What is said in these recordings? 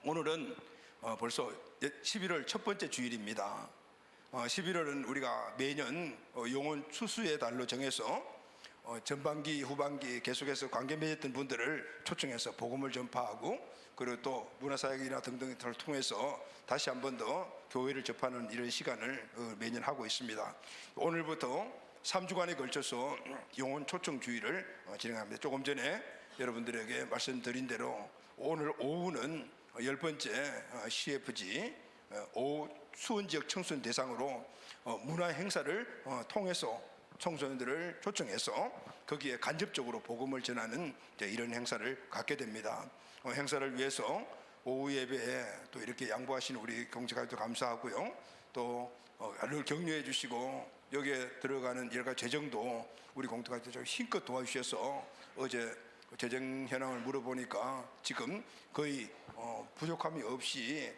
오늘은 벌써 11월 첫 번째 주일입니다. 11월은 우리가 매년 영혼 추수의 달로 정해서 전반기, 후반기 계속해서 관계 맺었던 분들을 초청해서 복음을 전파하고, 그리고 또 문화사역이나 등등을 통해서 다시 한 번 더 교회를 접하는 이런 시간을 매년 하고 있습니다. 오늘부터 3주간에 걸쳐서 영혼 초청 주일을 진행합니다. 조금 전에 여러분들에게 말씀드린 대로 오늘 오후는 10번째 CFG 수원지역 청소년 대상으로 문화 행사를 통해서 청소년들을 초청해서 거기에 간접적으로 복음을 전하는 이런 행사를 갖게 됩니다. 행사를 위해서 오후 예배에 또 이렇게 양보하시는 우리 경제가족도 감사하고요. 또 늘 격려해 주시고 여기에 들어가는 여러 가지 재정도 우리 공동가족들 힘껏 도와주셔서 어제 재정 현황을 물어보니까 지금 거의 부족함이 없이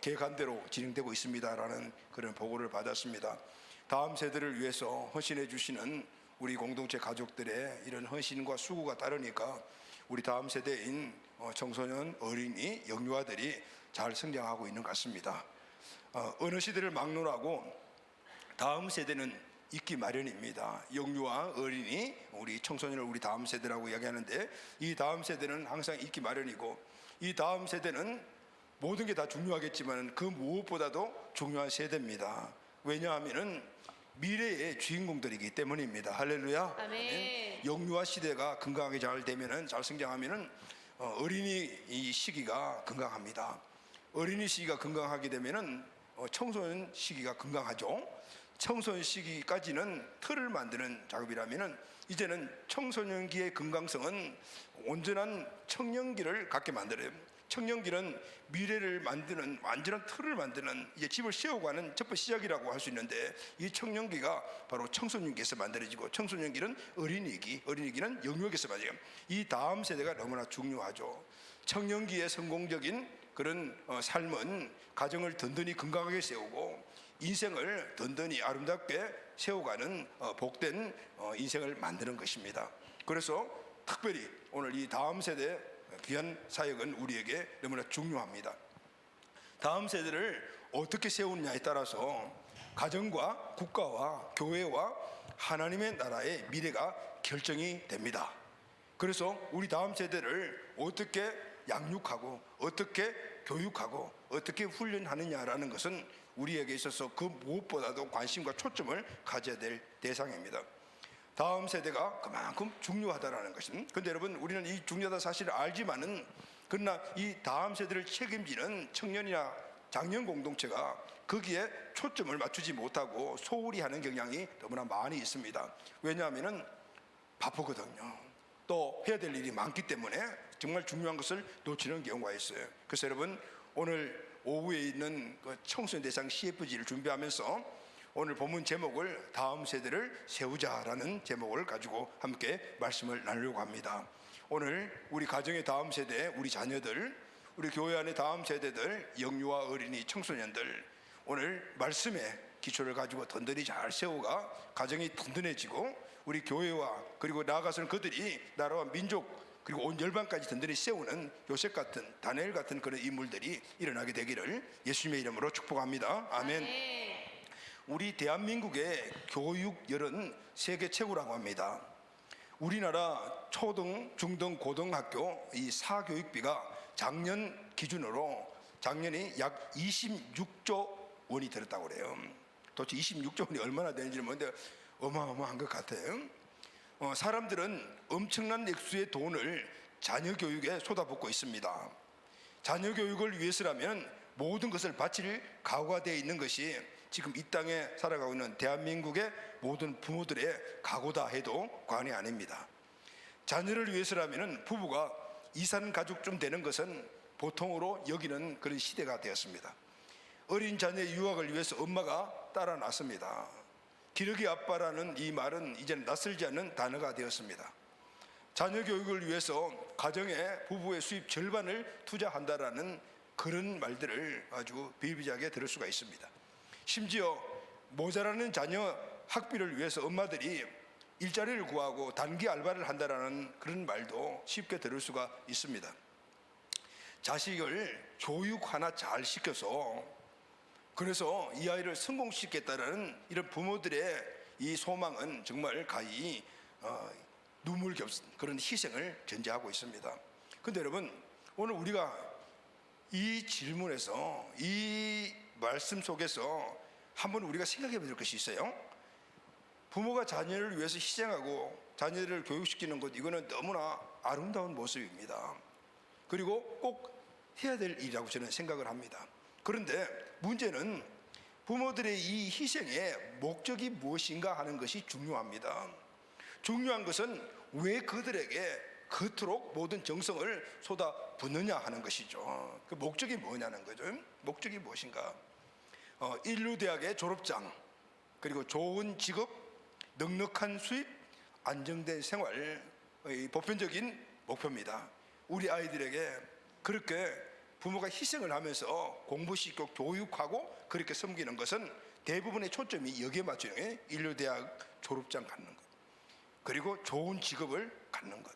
계획한대로 진행되고 있습니다라는 그런 보고를 받았습니다. 다음 세대를 위해서 헌신해 주시는 우리 공동체 가족들의 이런 헌신과 수고가 따르니까 우리 다음 세대인 청소년, 어린이, 영유아들이 잘 성장하고 있는 것 같습니다. 어느 시대를 막론하고 다음 세대는 있기 마련입니다. 영유아, 어린이, 우리 청소년을 우리 다음 세대라고 이야기하는데, 이 다음 세대는 항상 있기 마련이고, 이 다음 세대는 모든 게 다 중요하겠지만 그 무엇보다도 중요한 세대입니다. 왜냐하면 미래의 주인공들이기 때문입니다. 할렐루야. 아멘. 영유아 시대가 건강하게 잘 되면은, 잘 성장하면은 어린이 이 시기가 건강합니다. 어린이 시기가 건강하게 되면은 청소년 시기가 건강하죠. 청소년 시기까지는 틀을 만드는 작업이라면은, 이제는 청소년기의 건강성은 온전한 청년기를 갖게 만들어요. 청년기는 미래를 만드는 완전한 틀을 만드는 이제 집을 세워가는 첫 번째 시작이라고 할 수 있는데, 이 청년기가 바로 청소년기에서 만들어지고, 청소년기는 어린이기는 영유아기에서 만들어요. 이 다음 세대가 너무나 중요하죠. 청년기의 성공적인 그런 삶은 가정을 든든히 건강하게 세우고 인생을 든든히 아름답게 세워가는 복된 인생을 만드는 것입니다. 그래서 특별히 오늘 이 다음 세대 귀한 사역은 우리에게 너무나 중요합니다. 다음 세대를 어떻게 세우느냐에 따라서 가정과 국가와 교회와 하나님의 나라의 미래가 결정이 됩니다. 그래서 우리 다음 세대를 어떻게 양육하고 어떻게 교육하고 어떻게 훈련하느냐라는 것은 우리에게 있어서 그 무엇보다도 관심과 초점을 가져야 될 대상입니다. 다음 세대가 그만큼 중요하다라는 것은, 근데 여러분, 우리는 이 중요하다 사실을 알지만은, 그러나 이 다음 세대를 책임지는 청년이나 장년 공동체가 거기에 초점을 맞추지 못하고 소홀히 하는 경향이 너무나 많이 있습니다. 왜냐하면은 바쁘거든요. 또 해야 될 일이 많기 때문에 정말 중요한 것을 놓치는 경우가 있어요. 그래서 여러분, 오늘 오후에 있는 그 청소년 대상 CFG를 준비하면서 오늘 본문 제목을 다음 세대를 세우자라는 제목을 가지고 함께 말씀을 나누려고 합니다. 오늘 우리 가정의 다음 세대, 우리 자녀들, 우리 교회 안의 다음 세대들, 영유아, 어린이, 청소년들, 오늘 말씀의 기초를 가지고 든든히 잘 세워가 가정이 든든해지고 우리 교회와 그리고 나아가서는 그들이 나라와 민족 그리고 온 열방까지 든든히 세우는 요셉 같은, 다니엘 같은 그런 인물들이 일어나게 되기를 예수님의 이름으로 축복합니다. 아멘. 아멘. 우리 대한민국의 교육열은 세계 최고라고 합니다. 우리나라 초등, 중등, 고등학교 이 사교육비가 작년 기준으로 작년이 약 26조 원이 들었다고 그래요. 도대체 26조 원이 얼마나 되는지는 모르는데 어마어마한 것 같아요. 사람들은 엄청난 액수의 돈을 자녀 교육에 쏟아붓고 있습니다. 자녀 교육을 위해서라면 모든 것을 바칠 각오가 되어 있는 것이 지금 이 땅에 살아가고 있는 대한민국의 모든 부모들의 각오다 해도 과언이 아닙니다. 자녀를 위해서라면 부부가 이산가족쯤 되는 것은 보통으로 여기는 그런 시대가 되었습니다. 어린 자녀의 유학을 위해서 엄마가 따라 놨습니다. 기러기 아빠라는 이 말은 이제는 낯설지 않는 단어가 되었습니다. 자녀 교육을 위해서 가정에 부부의 수입 절반을 투자한다라는 그런 말들을 아주 비일비재하게 들을 수가 있습니다. 심지어 모자라는 자녀 학비를 위해서 엄마들이 일자리를 구하고 단기 알바를 한다라는 그런 말도 쉽게 들을 수가 있습니다. 자식을 교육 하나 잘 시켜서 그래서 이 아이를 성공시키겠다는 이런 부모들의 이 소망은 정말 가히 눈물겹은 그런 희생을 전제하고 있습니다. 그런데 여러분, 오늘 우리가 이 질문에서, 이 말씀 속에서 한번 우리가 생각해 볼 것이 있어요. 부모가 자녀를 위해서 희생하고 자녀를 교육시키는 것, 이거는 너무나 아름다운 모습입니다. 그리고 꼭 해야 될 일이라고 저는 생각을 합니다. 그런데 문제는 부모들의 이 희생의 목적이 무엇인가 하는 것이 중요합니다. 중요한 것은 왜 그들에게 그토록 모든 정성을 쏟아붓느냐 하는 것이죠. 그 목적이 뭐냐는 거죠. 목적이 무엇인가? 인류대학의 졸업장, 그리고 좋은 직업, 넉넉한 수입, 안정된 생활, 보편적인 목표입니다. 우리 아이들에게 그렇게 부모가 희생을 하면서 공부시키고 교육하고 그렇게 섬기는 것은 대부분의 초점이 여기에 맞춰요. 인류대학 졸업장 갖는 것, 그리고 좋은 직업을 갖는 것,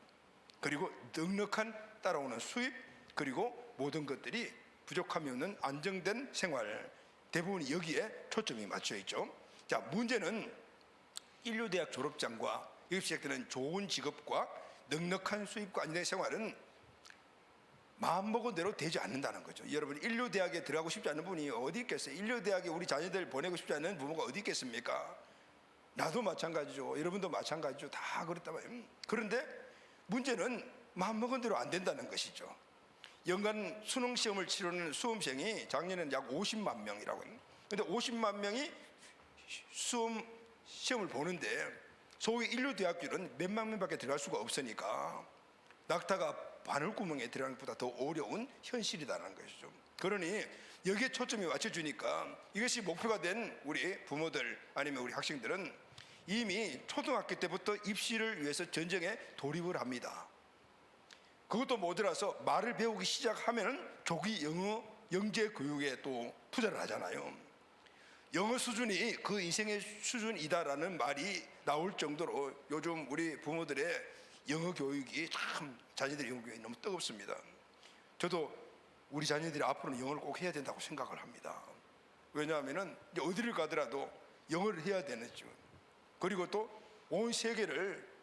그리고 넉넉한 따라오는 수입, 그리고 모든 것들이 부족함이 없는 안정된 생활, 대부분이 여기에 초점이 맞춰 있죠. 자, 문제는 인류대학 졸업장과 여기 시작되는 좋은 직업과 넉넉한 수입과 안정된 생활은 마음먹은 대로 되지 않는다는 거죠. 여러분, 인류대학에 들어가고 싶지 않은 분이 어디 있겠어요? 인류대학에 우리 자녀들 보내고 싶지 않은 부모가 어디 있겠습니까? 나도 마찬가지죠. 여러분도 마찬가지죠. 다 그렇단 말이에요. 그런데 문제는 마음먹은 대로 안 된다는 것이죠. 연간 수능시험을 치르는 수험생이 작년에는 약 50만 명이라고 해요. 그런데 50만 명이 시험을 보는데 소위 인류대학교는 몇만 명밖에 들어갈 수가 없으니까 낙타가 바늘구멍에 들어가는 것보다 더 어려운 현실이라는 것이죠. 그러니 여기에 초점이 맞춰주니까 이것이 목표가 된 우리 부모들 아니면 우리 학생들은 이미 초등학교 때부터 입시를 위해서 전쟁에 돌입을 합니다. 그것도 모자라서 말을 배우기 시작하면 조기 영재 교육에 또 투자를 하잖아요. 영어 수준이 그 인생의 수준이다라는 말이 나올 정도로 요즘 우리 부모들의 영어 교육이 참, 자녀들의 영어 교육이 너무 뜨겁습니다. 저도 우리 자녀들이 앞으로는 영어를 꼭 해야 된다고 생각을 합니다. 왜냐하면 어디를 가더라도 영어를 해야 되는죠. 그리고 또 온 세계를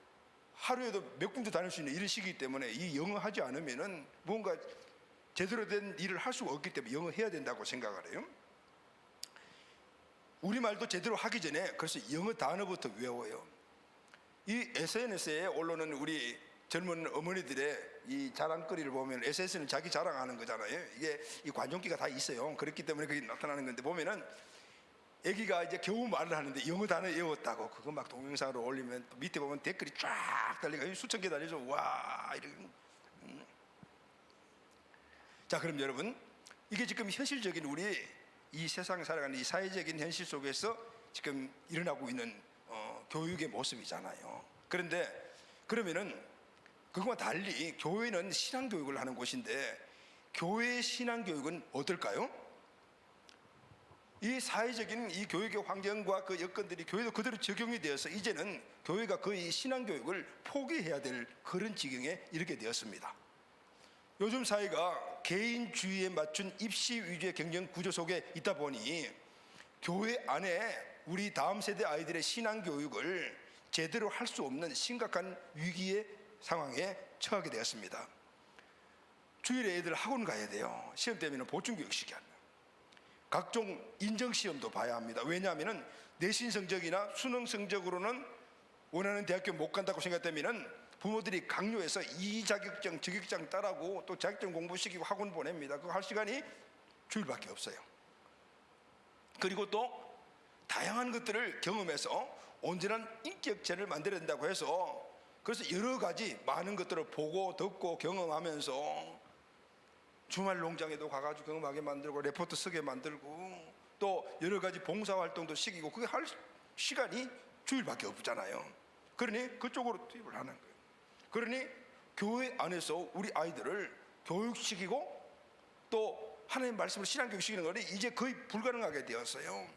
하루에도 몇 군데 다닐 수 있는 이런 시기이기 때문에 이 영어 하지 않으면은 뭔가 제대로 된 일을 할 수가 없기 때문에 영어 해야 된다고 생각을 해요. 우리말도 제대로 하기 전에 그래서 영어 단어부터 외워요. 이 SNS에 올라오는 우리 젊은 어머니들의 이 자랑거리를 보면, SNS는 자기 자랑하는 거잖아요. 이게 이 관종기가 다 있어요. 그렇기 때문에 그게 나타나는 건데, 보면은 애기가 이제 겨우 말을 하는데 영어 단어 외웠다고 그거 막 동영상으로 올리면 또 밑에 보면 댓글이 쫙 달리고 수천 개 달리죠. 와, 이렇게. 자, 그럼 여러분, 이게 지금 현실적인 우리 이 세상에 살아가는 이 사회적인 현실 속에서 지금 일어나고 있는 교육의 모습이잖아요. 그런데 그러면은 그거와 달리 교회는 신앙교육을 하는 곳인데 교회의 신앙교육은 어떨까요? 이 사회적인 이 교육의 환경과 그 여건들이 교회도 그대로 적용이 되어서 이제는 교회가 거의 신앙교육을 포기해야 될 그런 지경에 이르게 되었습니다. 요즘 사회가 개인주의에 맞춘 입시 위주의 경쟁 구조 속에 있다 보니 교회 안에 우리 다음 세대 아이들의 신앙교육을 제대로 할 수 없는 심각한 위기의 상황에 처하게 되었습니다. 주일에 애들 학원 가야 돼요. 시험 때문에 보충교육 시켜야 합니다. 각종 인정시험도 봐야 합니다. 왜냐하면 내신 성적이나 수능 성적으로는 원하는 대학교 못 간다고 생각되면 부모들이 강요해서 이 자격증 저 자격증 따라고 또 자격증 공부시키고 학원 보냅니다. 그거 할 시간이 주일밖에 없어요. 그리고 또 다양한 것들을 경험해서 온전한 인격체를 만들어야 된다고 해서 그래서 여러 가지 많은 것들을 보고 듣고 경험하면서 주말 농장에도 가가지고 경험하게 만들고 레포트 쓰게 만들고 또 여러 가지 봉사활동도 시키고 그게 할 시간이 주일밖에 없잖아요. 그러니 그쪽으로 투입을 하는 거예요. 그러니 교회 안에서 우리 아이들을 교육시키고 또 하나님 말씀을 신앙교육시키는 것이 이제 거의 불가능하게 되었어요.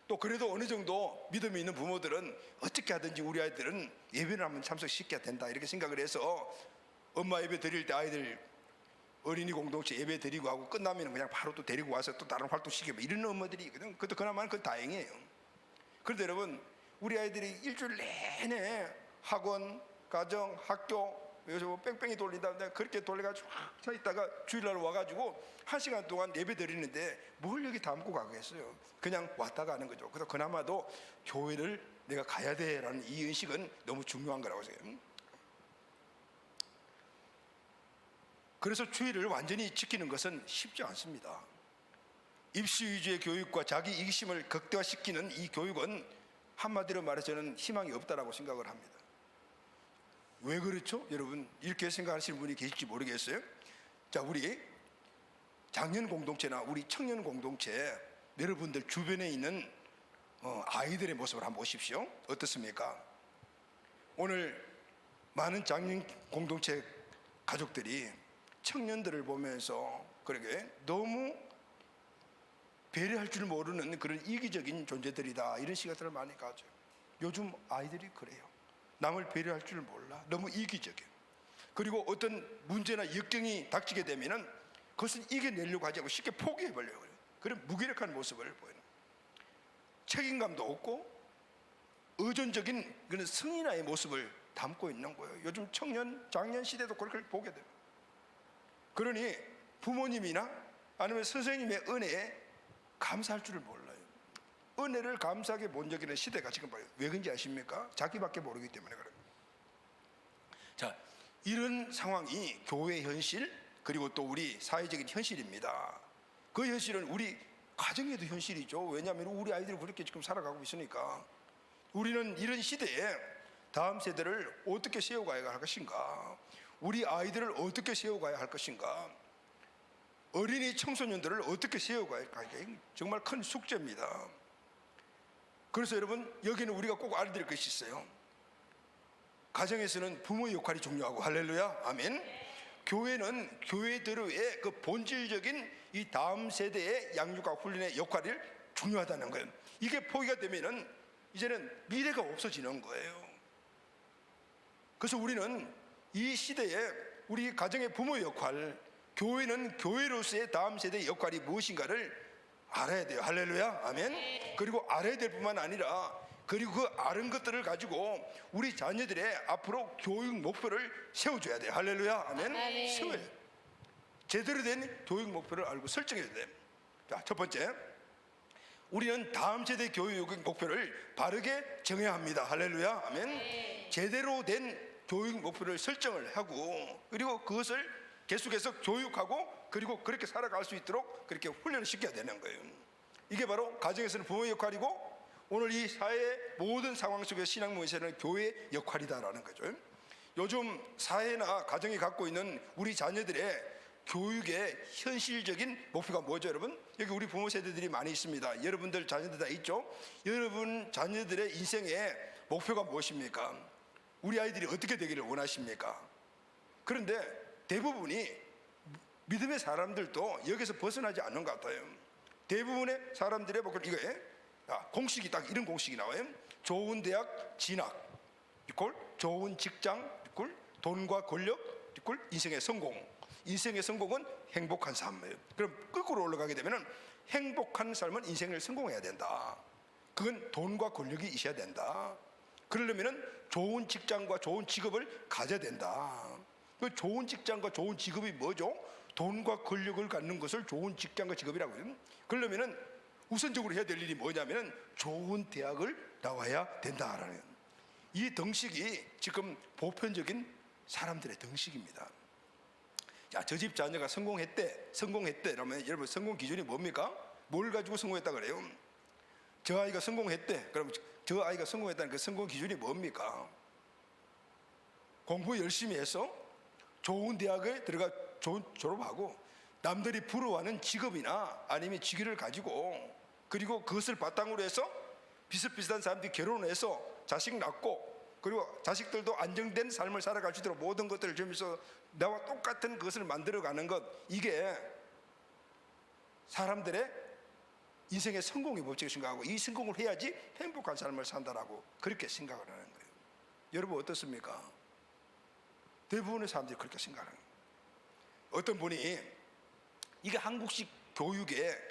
또 그래도 어느 정도 믿음이 있는 부모들은 어떻게 하든지 우리 아이들은 예배를 한번 참석시켜야 된다 이렇게 생각을 해서 엄마 예배 드릴 때 아이들 어린이 공동체 예배 드리고 하고 끝나면 그냥 바로 또 데리고 와서 또 다른 활동 시키고 이런 엄마들이 있거든. 그것도 그나마는 그건 다행이에요. 그런데 여러분, 우리 아이들이 일주일 내내 학원, 가정, 학교 여기서 뭐 뺑뺑이 돌린다는데 그렇게 돌려가지고 서 있다가 주일날 와가지고 1시간 동안 예배 드리는데 뭘 여기 담고 가겠어요. 그냥 왔다 가는 거죠. 그래서 그나마도 교회를 내가 가야 돼라는 이 의식은 너무 중요한 거라고 생각해요. 그래서 주의를 완전히 지키는 것은 쉽지 않습니다. 입시 위주의 교육과 자기 이기심을 극대화시키는 이 교육은 한마디로 말해서 저는 희망이 없다라고 생각을 합니다. 왜 그렇죠? 여러분, 이렇게 생각하시는 분이 계실지 모르겠어요. 자, 우리 장년 공동체나 우리 청년 공동체, 여러분들 주변에 있는 아이들의 모습을 한번 보십시오. 어떻습니까? 오늘 많은 장년 공동체 가족들이 청년들을 보면서 그러게 너무 배려할 줄 모르는 그런 이기적인 존재들이다, 이런 시각들을 많이 가져요. 요즘 아이들이 그래요. 남을 배려할 줄 몰라. 너무 이기적이에요. 그리고 어떤 문제나 역경이 닥치게 되면은 그것을 이겨내려고 하지 않고 쉽게 포기해버려요. 그런 무기력한 모습을 보이는, 책임감도 없고 의존적인 그런 승인아의 모습을 담고 있는 거예요. 요즘 청년, 장년 시대도 그렇게 보게 돼요. 그러니 부모님이나 아니면 선생님의 은혜에 감사할 줄을 몰라요. 은혜를 감사하게 못 여기는 시대가 지금 봐요. 왜 그런지 아십니까? 자기밖에 모르기 때문에 그래요. 자, 이런 상황이 교회 현실, 그리고 또 우리 사회적인 현실입니다. 그 현실은 우리 가정에도 현실이죠. 왜냐하면 우리 아이들이 그렇게 지금 살아가고 있으니까. 우리는 이런 시대에 다음 세대를 어떻게 세워가야 할 것인가, 우리 아이들을 어떻게 세워가야 할 것인가, 어린이 청소년들을 어떻게 세워가야 할까, 정말 큰 숙제입니다. 그래서 여러분, 여기는 우리가 꼭 알아야 될 것이 있어요. 가정에서는 부모의 역할이 중요하고, 할렐루야, 아멘. 교회는 교회대로의 그 본질적인 이 다음 세대의 양육과 훈련의 역할이 중요하다는 거예요. 이게 포기가 되면은 이제는 미래가 없어지는 거예요. 그래서 우리는 이 시대에 우리 가정의 부모의 역할, 교회는 교회로서의 다음 세대의 역할이 무엇인가를 알아야 돼요. 할렐루야, 아멘. 그리고 알아야 될 뿐만 아니라, 그리고 그 아는 것들을 가지고 우리 자녀들의 앞으로 교육 목표를 세워줘야 돼요. 할렐루야, 아멘. 세워야 돼요. 제대로 된 교육 목표를 알고 설정해야 돼요. 자, 첫 번째, 우리는 다음 세대 교육 목표를 바르게 정해야 합니다. 할렐루야, 아멘. 제대로 된 교육 목표를 설정을 하고, 그리고 그것을 계속해서 교육하고, 그리고 그렇게 살아갈 수 있도록 그렇게 훈련을 시켜야 되는 거예요. 이게 바로 가정에서는 부모의 역할이고, 오늘 이 사회의 모든 상황 속에 신앙 모에서는 교회의 역할이다라는 거죠. 요즘 사회나 가정이 갖고 있는 우리 자녀들의 교육의 현실적인 목표가 뭐죠, 여러분? 여기 우리 부모 세대들이 많이 있습니다. 여러분들 자녀들 다 있죠? 여러분 자녀들의 인생의 목표가 무엇입니까? 우리 아이들이 어떻게 되기를 원하십니까? 그런데 대부분이 믿음의 사람들도 여기서 벗어나지 않는 것 같아요. 대부분의 사람들의 목표는 이거예요. 공식이 딱 이런 공식이 나와요. 좋은 대학 진학 이꼴 좋은 직장 이꼴 돈과 권력 이꼴 인생의 성공. 인생의 성공은 행복한 삶이에요. 그럼 거꾸로 올라가게 되면 행복한 삶은 인생을 성공해야 된다. 그건 돈과 권력이 있어야 된다. 그러려면 좋은 직장과 좋은 직업을 가져야 된다. 그 좋은 직장과 좋은 직업이 뭐죠? 돈과 권력을 갖는 것을 좋은 직장과 직업이라고 해요. 그러려면 우선적으로 해야 될 일이 뭐냐면 좋은 대학을 나와야 된다라는, 이 등식이 지금 보편적인 사람들의 등식입니다. 자, 저 집 자녀가 성공했대 그러면 여러분, 성공 기준이 뭡니까? 뭘 가지고 성공했다 그래요? 저 아이가 성공했대. 그럼 저 아이가 성공했다는 그 성공 기준이 뭡니까? 공부 열심히 해서 좋은 대학에 들어가 졸업하고 남들이 부러워하는 직업이나 아니면 직위를 가지고, 그리고 그것을 바탕으로 해서 비슷비슷한 사람들이 결혼해서 자식 낳고, 그리고 자식들도 안정된 삶을 살아갈 수 있도록 모든 것들을 주면서 나와 똑같은 것을 만들어가는 것, 이게 사람들의 인생의 성공의 법칙을 생각하고, 이 성공을 해야지 행복한 삶을 산다라고 그렇게 생각을 하는 거예요. 여러분 어떻습니까? 대부분의 사람들이 그렇게 생각하는 거예요. 어떤 분이 이게 한국식 교육의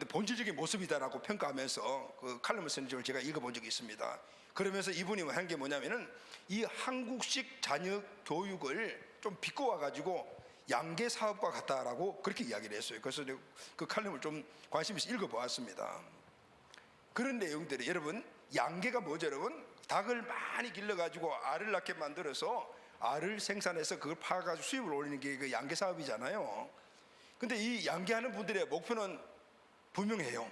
본질적인 모습이다라고 평가하면서 그 칼럼을 쓴 적을 제가 읽어본 적이 있습니다. 그러면서 이분이 한 게 뭐냐면은 이 한국식 자녀 교육을 좀 비꼬아 가지고 양계 사업과 같다라고 그렇게 이야기를 했어요. 그래서 그 칼럼을 좀 관심 있어 읽어보았습니다. 그런 내용들이, 여러분, 양계가 뭐죠? 여러분, 닭을 많이 길러가지고 알을 낳게 만들어서 알을 생산해서 그걸 팔아가지고 수입을 올리는 게 그 양계 사업이잖아요. 근데 이 양계하는 분들의 목표는 분명해요.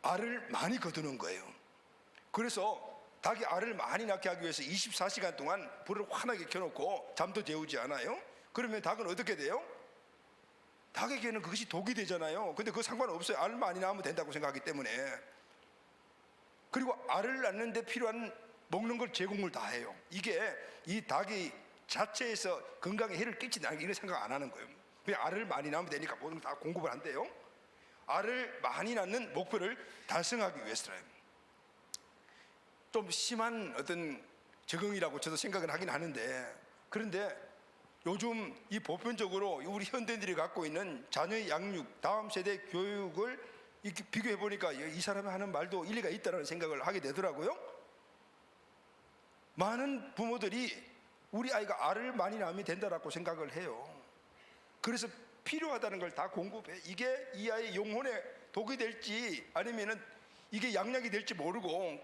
알을 많이 거두는 거예요. 그래서 닭이 알을 많이 낳게 하기 위해서 24시간 동안 불을 환하게 켜놓고 잠도 재우지 않아요. 그러면 닭은 어떻게 돼요? 닭에게는 그것이 독이 되잖아요. 근데 그거 상관없어요. 알 많이 낳으면 된다고 생각하기 때문에. 그리고 알을 낳는 데 필요한 먹는 걸 제공을 다 해요. 이게 이 닭이 자체에서 건강에 해를 끼친다 이런 생각 안 하는 거예요. 그냥 알을 많이 낳으면 되니까 모든 걸 다 공급을 한대요. 알을 많이 낳는 목표를 달성하기 위해서는 좀 심한 어떤 적응이라고 저도 생각을 하긴 하는데, 그런데 요즘 이 보편적으로 우리 현대인들이 갖고 있는 자녀 양육, 다음 세대 교육을 이렇게 비교해 보니까 이 사람이 하는 말도 일리가 있다는 생각을 하게 되더라고요. 많은 부모들이 우리 아이가 알을 많이 낳으면 된다라고 생각을 해요. 그래서 필요하다는 걸 다 공급해. 이게 이 아이의 영혼에 독이 될지 아니면은 이게 양약이 될지 모르고,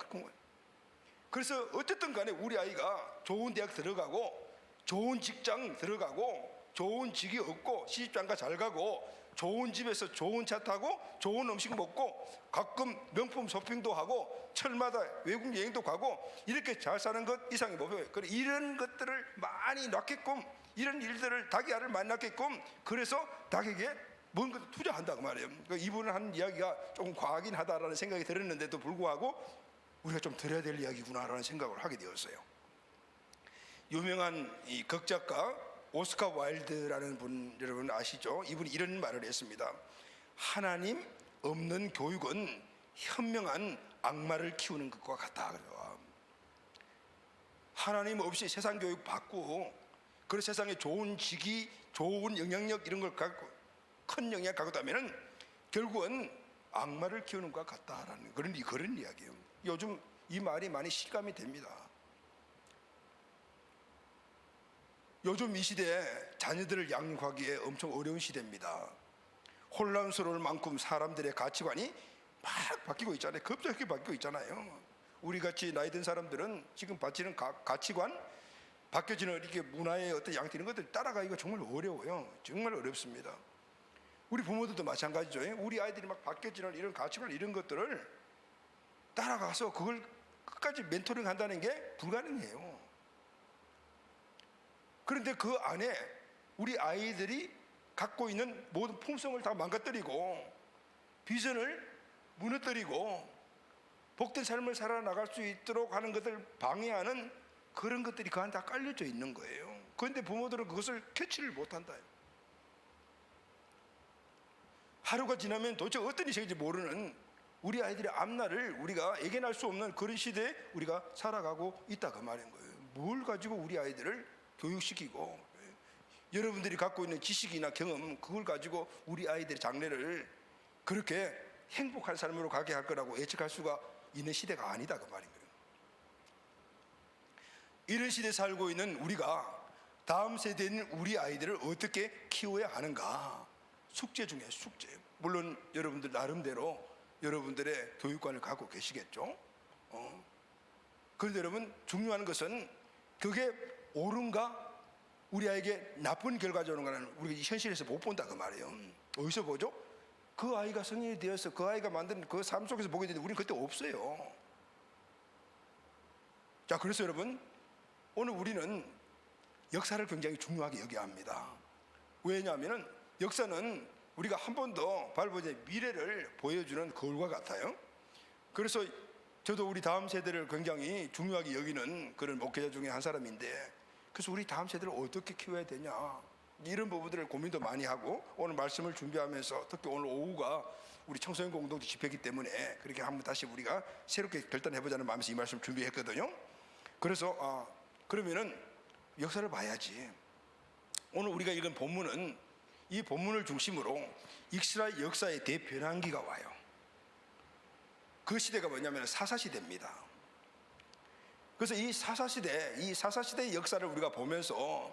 그래서 어쨌든 간에 우리 아이가 좋은 대학 들어가고 좋은 직장 들어가고 좋은 직위 얻고 시집장가 잘 가고 좋은 집에서 좋은 차 타고 좋은 음식 먹고 가끔 명품 쇼핑도 하고 철마다 외국 여행도 가고 이렇게 잘 사는 것 이상의 목표예요. 이런 것들을 많이 낳게끔, 이런 일들을 닭이 알을 많이 낳게끔, 그래서 닭에게 뭔가 투자한다고 말이에요. 이분은 한 이야기가 조금 과하긴 하다라는 생각이 들었는데도 불구하고 우리가 좀 들어야 될 이야기구나라는 생각을 하게 되었어요. 유명한 이 극작가 오스카 와일드라는 분, 여러분 아시죠? 이분이 이런 말을 했습니다. 하나님 없는 교육은 현명한 악마를 키우는 것과 같다. 하나님 없이 세상 교육 받고 그 세상에 좋은 직위, 좋은 영향력 이런 걸 갖고 큰 영향을 갖고 있다면은 결국은 악마를 키우는 것과 같다라는 그런 이야기예요. 요즘 이 말이 많이 실감이 됩니다. 요즘 이 시대에 자녀들을 양육하기에 엄청 어려운 시대입니다. 혼란스러울 만큼 사람들의 가치관이 막 바뀌고 있잖아요. 급작스럽게 바뀌고 있잖아요. 우리같이 나이 든 사람들은 지금 바뀌는 가치관, 바뀌어지는 이렇게 문화의 어떤 양태 이런 것들 따라가기가 정말 어려워요. 정말 어렵습니다. 우리 부모들도 마찬가지죠. 우리 아이들이 막 바뀌어지는 이런 가치관 이런 것들을 따라가서 그걸 끝까지 멘토링 한다는 게 불가능해요. 그런데 그 안에 우리 아이들이 갖고 있는 모든 품성을 다 망가뜨리고 비전을 무너뜨리고 복된 삶을 살아나갈 수 있도록 하는 것을 방해하는 그런 것들이 그 안에 다 깔려져 있는 거예요. 그런데 부모들은 그것을 캐치를 못한다. 하루가 지나면 도대체 어떤 일이 생길지 모르는 우리 아이들의 앞날을 우리가 예견할 수 없는 그런 시대에 우리가 살아가고 있다 그 말인 거예요. 뭘 가지고 우리 아이들을 교육시키고 여러분들이 갖고 있는 지식이나 경험 그걸 가지고 우리 아이들의 장래를 그렇게 행복한 삶으로 가게 할 거라고 예측할 수가 있는 시대가 아니다 그 말인 거예요. 이런 시대에 살고 있는 우리가 다음 세대인 우리 아이들을 어떻게 키워야 하는가, 숙제 중에 숙제. 물론 여러분들 나름대로 여러분들의 교육관을 갖고 계시겠죠. 그런데 여러분 중요한 것은 그게 옳은가, 우리 아이에게 나쁜 결과가 오는 거는 우리가 현실에서 못 본다 그 말이에요. 어디서 보죠? 그 아이가 성인이 되어서 그 아이가 만든 그 삶 속에서 보게 되는데 우리는 그때 없어요. 자, 그래서 여러분 오늘 우리는 역사를 굉장히 중요하게 여겨야 합니다. 왜냐하면 역사는 우리가 한 번 더 밟아야 미래를 보여주는 거울과 같아요. 그래서 저도 우리 다음 세대를 굉장히 중요하게 여기는 그런 목회자 중에 한 사람인데, 그래서 우리 다음 세대를 어떻게 키워야 되냐 이런 부분들을 고민도 많이 하고 오늘 말씀을 준비하면서 특히 오늘 오후가 우리 청소년 공동체 집회이기 때문에 그렇게 한번 다시 우리가 새롭게 결단해보자는 마음에서 이 말씀을 준비했거든요. 그래서 그러면은 역사를 봐야지. 오늘 우리가 읽은 본문은 이 본문을 중심으로 이스라엘 역사의 대변환기가 와요. 그 시대가 뭐냐면 사사시대입니다. 그래서 이 사사시대의 역사를 우리가 보면서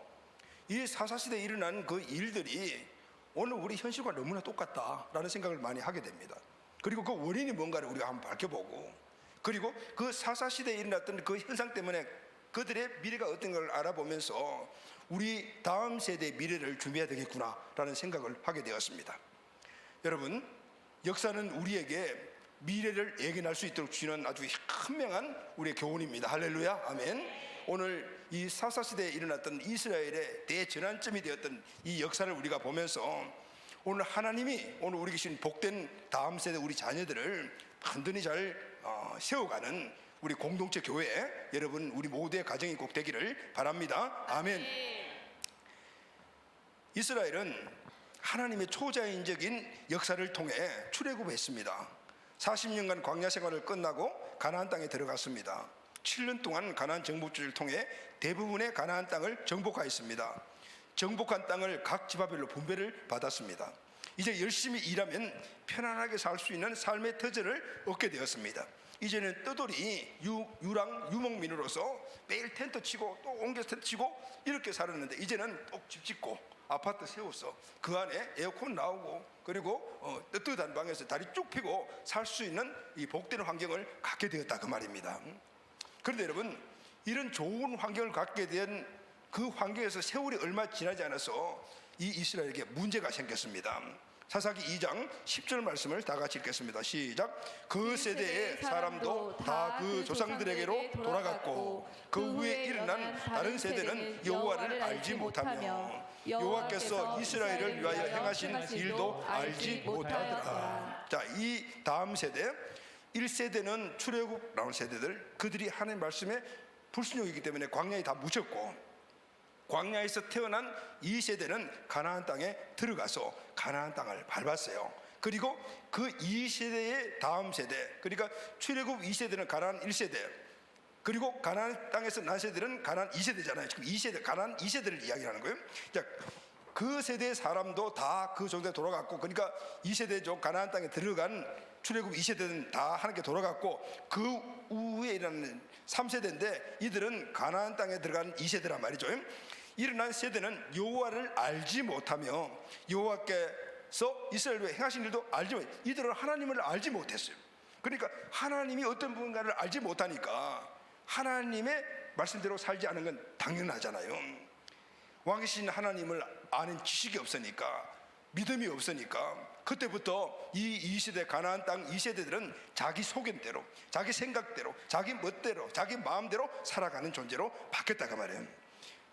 이 사사시대에 일어난 그 일들이 오늘 우리 현실과 너무나 똑같다라는 생각을 많이 하게 됩니다. 그리고 그 원인이 뭔가를 우리가 한번 밝혀보고, 그리고 그 사사시대에 일어났던 그 현상 때문에 그들의 미래가 어떤 걸 알아보면서 우리 다음 세대의 미래를 준비해야 되겠구나라는 생각을 하게 되었습니다. 여러분, 역사는 우리에게 미래를 예견할 수 있도록 주는 아주 현명한 우리의 교훈입니다. 할렐루야, 아멘. 오늘 이 사사시대에 일어났던 이스라엘의 대전환점이 되었던 이 역사를 우리가 보면서 오늘 하나님이 오늘 우리 계신 복된 다음 세대 우리 자녀들을 든든히 잘 세워가는 우리 공동체 교회, 여러분 우리 모두의 가정이 꼭 되기를 바랍니다. 아멘. 이스라엘은 하나님의 초자연적인 역사를 통해 출애굽했습니다. 40년간 광야 생활을 끝나고 가나안 땅에 들어갔습니다. 7년 동안 가나안 정복주를 통해 대부분의 가나안 땅을 정복하였습니다. 정복한 땅을 각 지파별로 분배를 받았습니다. 이제 열심히 일하면 편안하게 살 수 있는 삶의 터전을 얻게 되었습니다. 이제는 떠돌이 유목민으로서 매일 텐트 치고 또 옮겨 텐트 치고 이렇게 살았는데, 이제는 또 집 짓고 아파트 세워서 그 안에 에어컨 나오고, 그리고 뜨뜻한 방에서 다리 쭉 펴고 살 수 있는 이 복된 환경을 갖게 되었다, 그 말입니다. 그런데 여러분, 이런 좋은 환경을 갖게 된 그 환경에서 세월이 얼마 지나지 않아서 이 이스라엘에게 문제가 생겼습니다. 사사기 2장 10절 말씀을 다 같이 읽겠습니다. 시작. 그 세대의 사람도 다 그 조상들에게로 돌아갔고 그 후에 일어난 다른 세대는 여호와를 알지 못하며 여호와께서 이스라엘을 위하여 행하신 일도 알지 못하더라. 자, 이 다음 세대 1세대는 출애굽 나온 세대들, 그들이 하나님 말씀에 불순종이기 때문에 광야에 다 묻혔고, 광야에서 태어난 2세대는 가나안 땅에 들어가서 가나안 땅을 밟았어요. 그리고 그 2세대의 다음 세대, 그러니까 출애굽 2세대는 가나안 1세대, 그리고 가나안 땅에서 난 세대는 가나안 2세대잖아요. 지금 2세대, 가나안 2세대를 이야기하는 거예요. 자, 그 세대의 사람도 다 그 정도에 돌아갔고, 그러니까 2세대죠. 가나안 땅에 들어간 출애굽 2세대는 다 하나님께 돌아갔고, 그 후에 일어나는 3세대인데 이들은 가나안 땅에 들어간 2세대란 말이죠. 일어난 세대는 여호와를 알지 못하며 여호와께서 이스라엘 위에 행하신 일도 알지 못해요. 이들은 하나님을 알지 못했어요. 그러니까 하나님이 어떤 분인가를 알지 못하니까 하나님의 말씀대로 살지 않은 건 당연하잖아요. 왕이신 하나님을 아는 지식이 없으니까, 믿음이 없으니까 그때부터 이 2세대 가나안 땅 2세대들은 자기 소견대로, 자기 생각대로, 자기 멋대로, 자기 마음대로 살아가는 존재로 바뀌었다고 말이에요.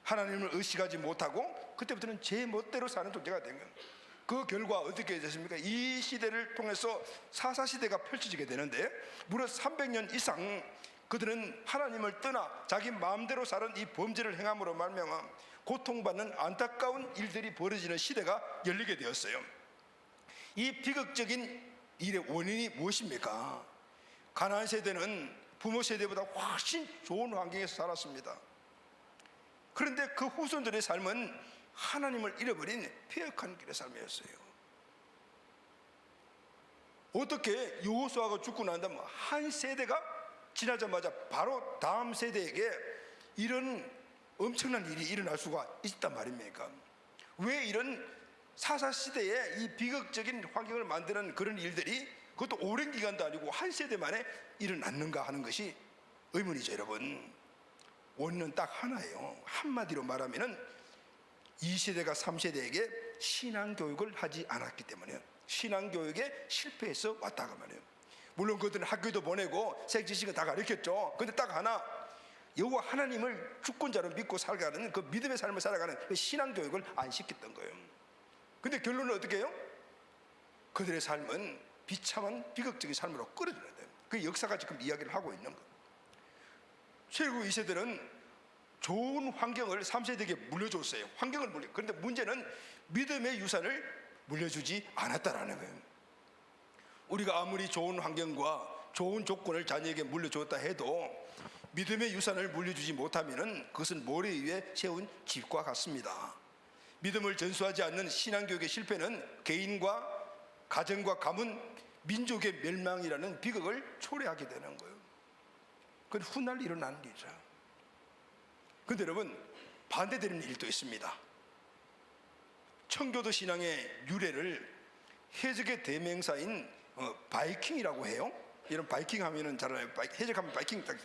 하나님을 의식하지 못하고 그때부터는 제 멋대로 사는 존재가 된 거예요. 그 결과 어떻게 됐습니까? 이 시대를 통해서 사사시대가 펼쳐지게 되는데, 무려 300년 이상 그들은 하나님을 떠나 자기 마음대로 사는 이 범죄를 행함으로 말미암아 고통받는 안타까운 일들이 벌어지는 시대가 열리게 되었어요. 이 비극적인 일의 원인이 무엇입니까? 가나안 세대는 부모 세대보다 훨씬 좋은 환경에서 살았습니다. 그런데 그 후손들의 삶은 하나님을 잃어버린 폐역한 길의 삶이었어요. 어떻게 여호수아가 죽고 난 다음 한 세대가 지나자마자 바로 다음 세대에게 이런 엄청난 일이 일어날 수가 있단 말입니까? 왜 이런 사사시대에 이 비극적인 환경을 만드는 그런 일들이, 그것도 오랜 기간도 아니고 한 세대 만에 일어났는가 하는 것이 의문이죠. 여러분, 원인은 딱 하나예요. 한마디로 말하면 2세대가 3세대에게 신앙교육을 하지 않았기 때문에 신앙교육에 실패해서 왔다가 말이에요. 물론 그들은 학교도 보내고 색지식은 다 가르쳤죠. 근데 딱 하나, 여호와 하나님을 주권자로 믿고 살아가는 그 믿음의 삶을 살아가는 그 신앙교육을 안 시켰던 거예요. 근데 결론은 어떻게 해요? 그들의 삶은 비참한 비극적인 삶으로 끌어들여야 돼요. 그 역사가 지금 이야기를 하고 있는 거예요. 출애굽 2세대는 좋은 환경을 3세대에게 물려줬어요. 환경을 물려. 그런데 문제는 믿음의 유산을 물려주지 않았다라는 거예요. 우리가 아무리 좋은 환경과 좋은 조건을 자녀에게 물려줬다 해도 믿음의 유산을 물려주지 못하면 그것은 모래 위에 세운 집과 같습니다. 믿음을 전수하지 않는 신앙교육의 실패는 개인과 가정과 가문, 민족의 멸망이라는 비극을 초래하게 되는 거예요. 그건 훗날 일어나는 일이죠. 그런데 여러분, 반대되는 일도 있습니다. 청교도 신앙의 유래를 해적의 대명사인 바이킹이라고 해요. 이런 바이킹 하면은 잘 알아요. 해적하면 바이킹 딱.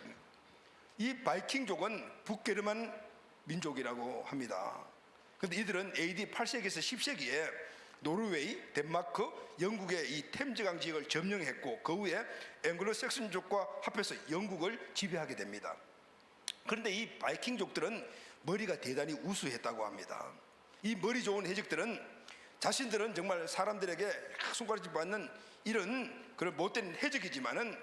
이 바이킹족은 북게르만 민족이라고 합니다. 그런데 이들은 AD 8세기에서 10세기에 노르웨이, 덴마크, 영국의 이 템즈강 지역을 점령했고 그 후에 앵글로색슨족과 합해서 영국을 지배하게 됩니다. 그런데 이 바이킹족들은 머리가 대단히 우수했다고 합니다. 이 머리 좋은 해적들은 자신들은 정말 사람들에게 손가락질 받는 이런 그런 못된 해적이지만은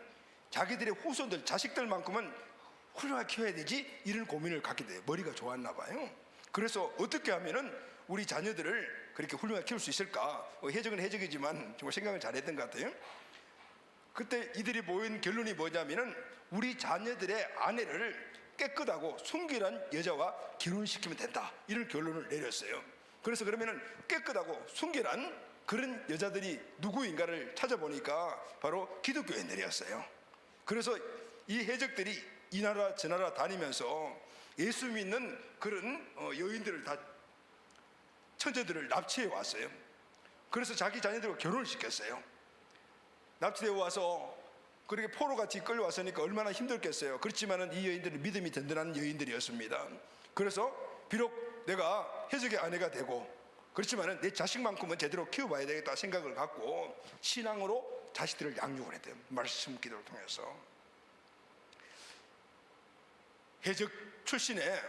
자기들의 후손들, 자식들만큼은 훌륭하게 키워야 되지, 이런 고민을 갖게 돼요. 머리가 좋았나 봐요. 그래서 어떻게 하면은 우리 자녀들을 그렇게 훌륭하게 키울 수 있을까? 해적은 해적이지만 정말 생각을 잘했던 것 같아요. 그때 이들이 모인 결론이 뭐냐면은 우리 자녀들의 아내를 깨끗하고 순결한 여자와 결혼시키면 된다, 이런 결론을 내렸어요. 그래서 그러면은 깨끗하고 순결한 그런 여자들이 누구인가를 찾아보니까 바로 기독교인들이었어요. 그래서 이 해적들이 이 나라 저 나라 다니면서 예수 믿는 그런 여인들을 다, 처제들을 납치해 왔어요. 그래서 자기 자녀들과 결혼을 시켰어요. 납치되어 와서 그렇게 포로같이 끌려왔으니까 얼마나 힘들겠어요. 그렇지만은 이 여인들은 믿음이 든든한 여인들이었습니다. 그래서 비록 내가 해적의 아내가 되고 그렇지만은 내 자식만큼은 제대로 키워봐야 되겠다 생각을 갖고 신앙으로 자식들을 양육을 했대요. 말씀 기도를 통해서. 해적 출신의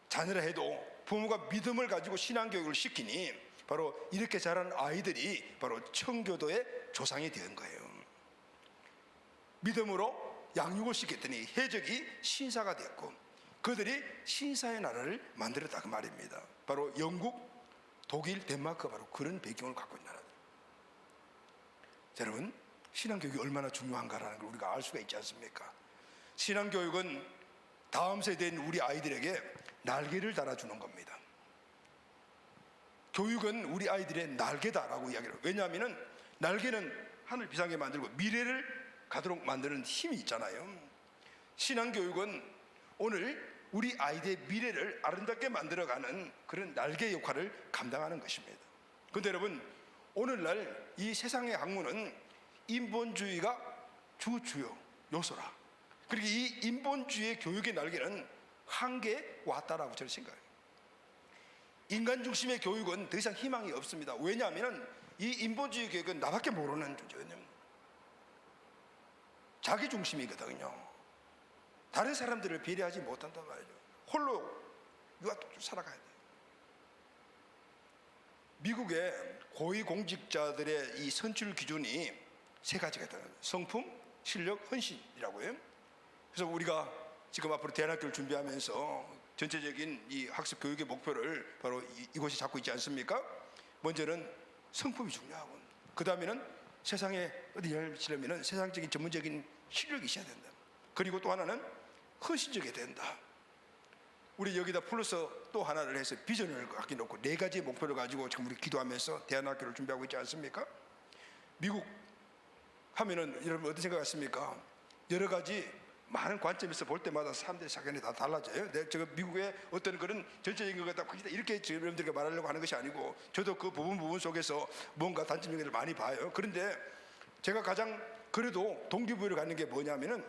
자녀라 해도 부모가 믿음을 가지고 신앙교육을 시키니 바로 이렇게 자란 아이들이 바로 청교도의 조상이 된 거예요. 믿음으로 양육을 시켰더니 해적이 신사가 됐고 그들이 신사의 나라를 만들었다, 그 말입니다. 바로 영국, 독일, 덴마크, 바로 그런 배경을 갖고 있는 나라들. 여러분, 신앙교육이 얼마나 중요한가라는 걸 우리가 알 수가 있지 않습니까? 신앙교육은 다음 세대인 우리 아이들에게 날개를 달아주는 겁니다. 교육은 우리 아이들의 날개다라고 이야기를 해요. 왜냐하면 날개는 하늘 비상하게 만들고 미래를 가도록 만드는 힘이 있잖아요. 신앙교육은 오늘 우리 아이들의 미래를 아름답게 만들어가는 그런 날개 역할을 감당하는 것입니다. 그런데 여러분, 오늘날 이 세상의 학문은 인본주의가 주요 요소라. 그리고 이 인본주의의 교육의 날개는 한계에 왔다라고 저는 생각해요. 인간 중심의 교육은 더 이상 희망이 없습니다. 왜냐하면 이 인본주의 교육은 나밖에 모르는 존재거든요. 자기 중심이거든요. 다른 사람들을 배려하지 못한단 말이죠. 홀로 유아독주 살아가야 돼요. 미국의 고위공직자들의 이 선출 기준이 세 가지가 있다. 성품, 실력, 헌신이라고 해요. 그래서 우리가 지금 앞으로 대안학교를 준비하면서 전체적인 이 학습 교육의 목표를 바로 이곳이 잡고 있지 않습니까? 먼저는 성품이 중요하고, 그 다음에는 세상에 어디 열시려면 세상적인 전문적인 실력이 있어야 된다. 그리고 또 하나는 헌신적이 된다. 우리 여기다 플러스 또 하나를 해서 비전을 갖게 놓고 네 가지의 목표를 가지고 지금 우리 기도하면서 대안학교를 준비하고 있지 않습니까? 미국 하면은 여러분 어떤 생각하십니까? 여러 가지 많은 관점에서 볼 때마다 사람들의 사견이 다 달라져요. 제가 미국의 어떤 그런 전체적인 것 같다 이렇게 여러분들에게 말하려고 하는 것이 아니고 저도 그 부분 속에서 뭔가 단점을 많이 봐요. 그런데 제가 가장 그래도 동기부여를 갖는 게 뭐냐면은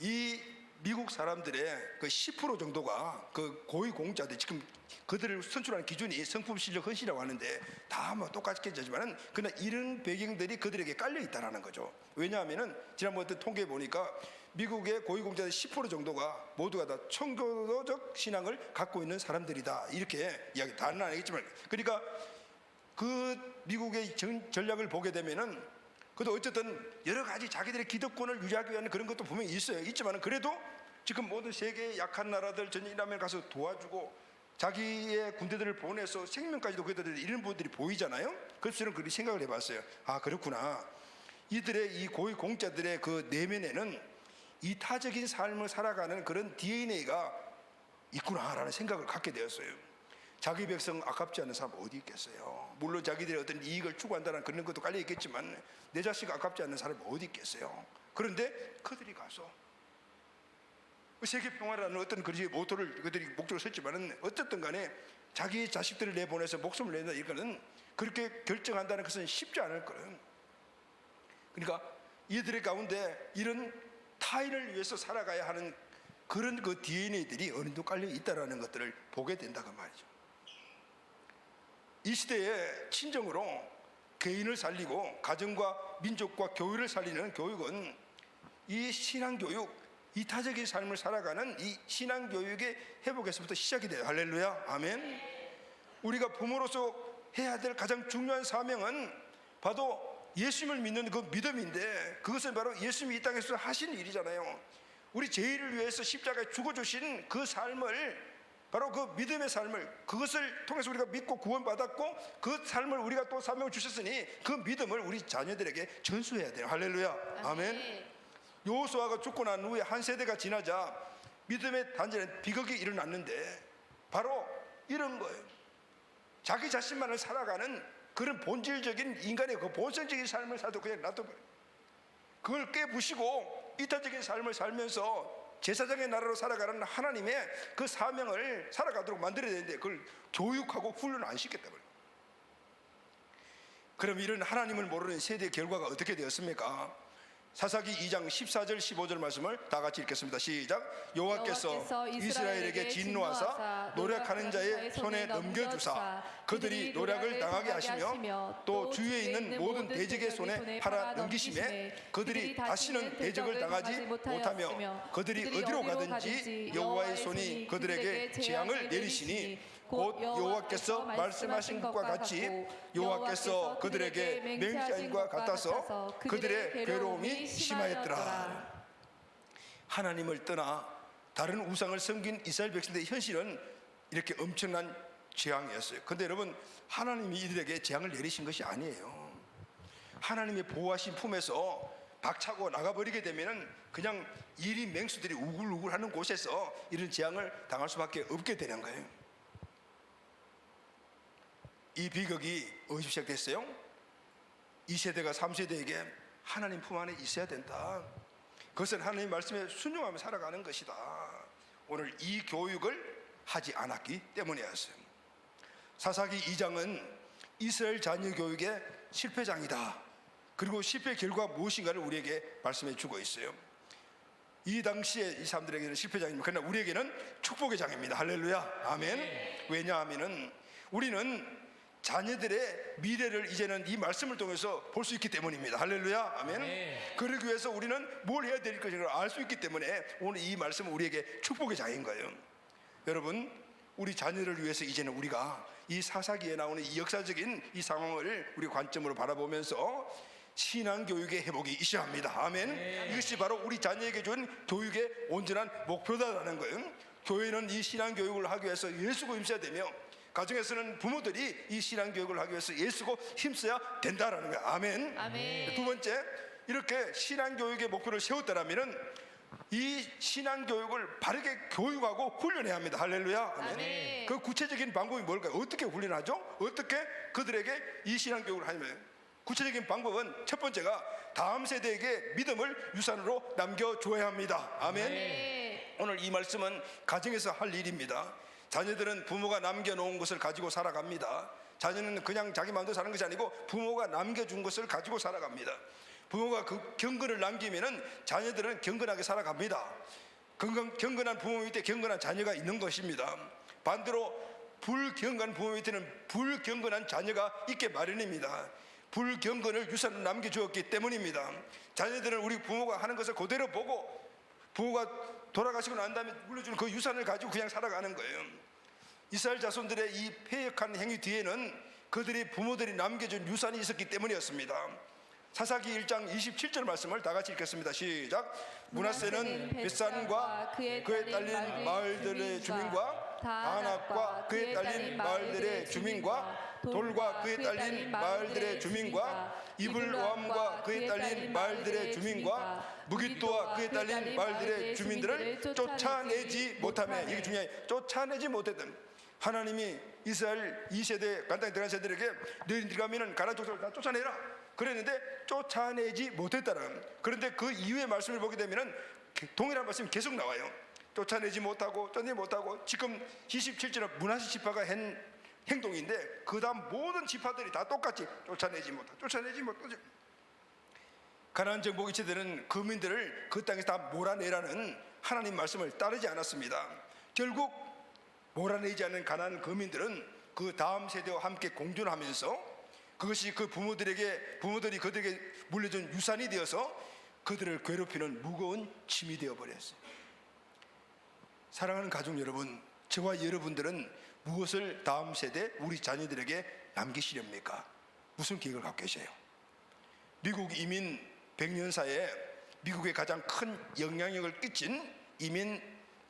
이 미국 사람들의 그 10% 정도가 그 고위공직자들, 지금 그들을 선출하는 기준이 성품, 실력, 헌신이라고 하는데 다 뭐 똑같겠지만은 그러나 이런 배경들이 그들에게 깔려 있다라는 거죠. 왜냐하면은 지난번 통계해 보니까 미국의 고위공직자들 10% 정도가 모두가 다 청교도적 신앙을 갖고 있는 사람들이다, 이렇게 이야기. 다는 아니겠지만 그러니까 그 미국의 전략을 보게 되면은 그래도 어쨌든 여러 가지 자기들의 기득권을 유지하기 위한 그런 것도 분명히 있지만 그래도 지금 모든 세계의 약한 나라들 전쟁이라면 가서 도와주고 자기의 군대들을 보내서 생명까지도 그들을 잃은 분들이 보이잖아요. 그래서 저는 그렇게 생각을 해봤어요. 아, 그렇구나. 이들의 이 고위공직자들의 그 내면에는 이타적인 삶을 살아가는 그런 DNA가 있구나라는 생각을 갖게 되었어요. 자기 백성 아깝지 않은 사람 어디 있겠어요? 물론 자기들의 어떤 이익을 추구한다는 그런 것도 깔려 있겠지만 내 자식 아깝지 않는 사람이 어디 있겠어요? 그런데 그들이 가서 세계 평화라는 어떤 그런 모토를 그들이 목적으로 썼지만은 어쨌든 간에 자기 자식들을 내보내서 목숨을 낸다 이거는 그렇게 결정한다는 것은 쉽지 않을 거예요. 그러니까 이들의 가운데 이런 타인을 위해서 살아가야 하는 그런 그 DNA들이 어느 정도 깔려 있다라는 것들을 보게 된다 그 말이죠. 이 시대에 친정으로 개인을 살리고 가정과 민족과 교회를 살리는 교육은 이 신앙교육, 이타적인 삶을 살아가는 이 신앙교육의 회복에서부터 시작이 돼요. 할렐루야, 아멘. 우리가 부모로서 해야 될 가장 중요한 사명은 바로 예수님을 믿는 그 믿음인데, 그것은 바로 예수님이 이 땅에서 하신 일이잖아요. 우리 죄인을 위해서 십자가에 죽어주신 그 삶을, 바로 그 믿음의 삶을, 그것을 통해서 우리가 믿고 구원받았고 그 삶을 우리가 또 사명을 주셨으니 그 믿음을 우리 자녀들에게 전수해야 돼요. 할렐루야, 아멘. 여호수아가 죽고 난 후에 한 세대가 지나자 믿음의 단절에 비극이 일어났는데 바로 이런 거예요. 자기 자신만을 살아가는 그런 본질적인 인간의 그 본성적인 삶을 살도 그냥 놔둬버려요. 그걸 깨부시고 이타적인 삶을 살면서 제사장의 나라로 살아가는 하나님의 그 사명을 살아가도록 만들어야 되는데 그걸 교육하고 훈련 안 시켰다고요. 그럼 이런 하나님을 모르는 세대의 결과가 어떻게 되었습니까? 사사기 2장 14절 15절 말씀을 다 같이 읽겠습니다. 시작. 여호와께서 이스라엘에게 진노하사 노력하는 자의 손에 넘겨주사 그들이 노력을 당하게 하시며 또 주위에 있는 모든 대적의 손에 팔아 넘기심에 그들이 다시는 대적을 당하지 못하며 그들이 어디로 가든지 여호와의 손이 그들에게 재앙을 내리시니 곧 여호와께서 말씀하신 것과 같이 여호와께서 그들에게 맹세하신 것과 같아서 그들의 괴로움이 심하였더라. 하나님을 떠나 다른 우상을 섬긴 이스라엘 백성들의 현실은 이렇게 엄청난 재앙이었어요. 그런데 여러분, 하나님이 이들에게 재앙을 내리신 것이 아니에요. 하나님의 보호하신 품에서 박차고 나가버리게 되면 그냥 이리 맹수들이 우글우글하는 곳에서 이런 재앙을 당할 수밖에 없게 되는 거예요. 이 비극이 어디서 시작됐어요? 2세대가 3세대에게 하나님 품 안에 있어야 된다. 그것은 하나님 말씀에 순종하며 살아가는 것이다. 오늘 이 교육을 하지 않았기 때문이었어요. 사사기 2장은 이스라엘 자녀 교육의 실패장이다. 그리고 실패 결과가 무엇인가를 우리에게 말씀해 주고 있어요. 이 당시에 이 사람들에게는 실패장입니다. 그러나 우리에게는 축복의 장입니다. 할렐루야, 아멘. 왜냐하면 우리는 자녀들의 미래를 이제는 이 말씀을 통해서 볼 수 있기 때문입니다. 할렐루야, 아멘. 그러기 위해서 우리는 뭘 해야 될 것인가를 알 수 있기 때문에 오늘 이 말씀은 우리에게 축복의 장인 거예요. 여러분, 우리 자녀를 위해서 이제는 우리가 이 사사기에 나오는 이 역사적인 이 상황을 우리 관점으로 바라보면서 신앙교육의 회복이 있어야 합니다. 아멘. 이것이 바로 우리 자녀에게 준 교육의 온전한 목표다라는 거예요. 교회는 이 신앙교육을 하기 위해서 예수고 힘써야 되며 가정에서는 부모들이 이 신앙교육을 하기 위해서 예수고 힘써야 된다라는 거예요. 아멘. 아멘. 두 번째, 이렇게 신앙교육의 목표를 세웠다라면 이 신앙교육을 바르게 교육하고 훈련해야 합니다. 할렐루야, 아멘. 아멘. 그 구체적인 방법이 뭘까요? 어떻게 훈련하죠? 어떻게 그들에게 이 신앙교육을 하냐면 구체적인 방법은 첫 번째가 다음 세대에게 믿음을 유산으로 남겨줘야 합니다. 아멘. 네. 오늘 이 말씀은 가정에서 할 일입니다. 자녀들은 부모가 남겨놓은 것을 가지고 살아갑니다. 자녀는 그냥 자기 마음대로 사는 것이 아니고 부모가 남겨준 것을 가지고 살아갑니다. 부모가 그 경건을 남기면은 자녀들은 경건하게 살아갑니다. 경건한 부모 밑에 경건한 자녀가 있는 것입니다. 반대로 불경건한 부모 밑에는 불경건한 자녀가 있게 마련입니다. 불경건을 유산으로 남겨주었기 때문입니다. 자녀들은 우리 부모가 하는 것을 그대로 보고 부모가 돌아가시고 난 다음에 물려주는 그 유산을 가지고 그냥 살아가는 거예요. 이스라엘 자손들의 이 패역한 행위 뒤에는 그들이 부모들이 남겨준 유산이 있었기 때문이었습니다. 사사기 1장 27절 말씀을 다 같이 읽겠습니다. 시작. 므낫세는 벳산과 그에 딸린 마을들의 주민과 다낙과 그에 딸린 마을들의 주민과 돌과 그에 딸린 마을들의 주민과 이블오함과 그에 딸린 마을들의 주민과 무깃도와 그에 딸린 마을들의 주민들을 쫓아내지 못하며, 이게 중요해요. 쫓아내지 못했던, 하나님이 이스라엘 2세대 간당에 들어간 세대에게 너희들이 가면은 가나안 족속을 다 쫓아내라 그랬는데 쫓아내지 못했다는. 그런데 그 이후의 말씀을 보게 되면은 동일한 말씀이 계속 나와요. 쫓아내지 못하고 지금 27절은 므낫세 지파가 한 행동인데 그 다음 모든 지파들이 다 똑같이 쫓아내지 못하고 가나안 정복 이체들은 거민들을 그 땅에서 다 몰아내라는 하나님 말씀을 따르지 않았습니다. 결국 몰아내지 않은 가나안 거민들은 그 다음 세대와 함께 공존하면서 그것이 그 부모들이 그들에게 물려준 유산이 되어서 그들을 괴롭히는 무거운 짐이 되어버렸어요. 사랑하는 가족 여러분, 저와 여러분들은 무엇을 다음 세대 우리 자녀들에게 남기시렵니까? 무슨 계획을 갖고 계세요? 미국 이민 100년사에 미국에 가장 큰 영향력을 끼친 이민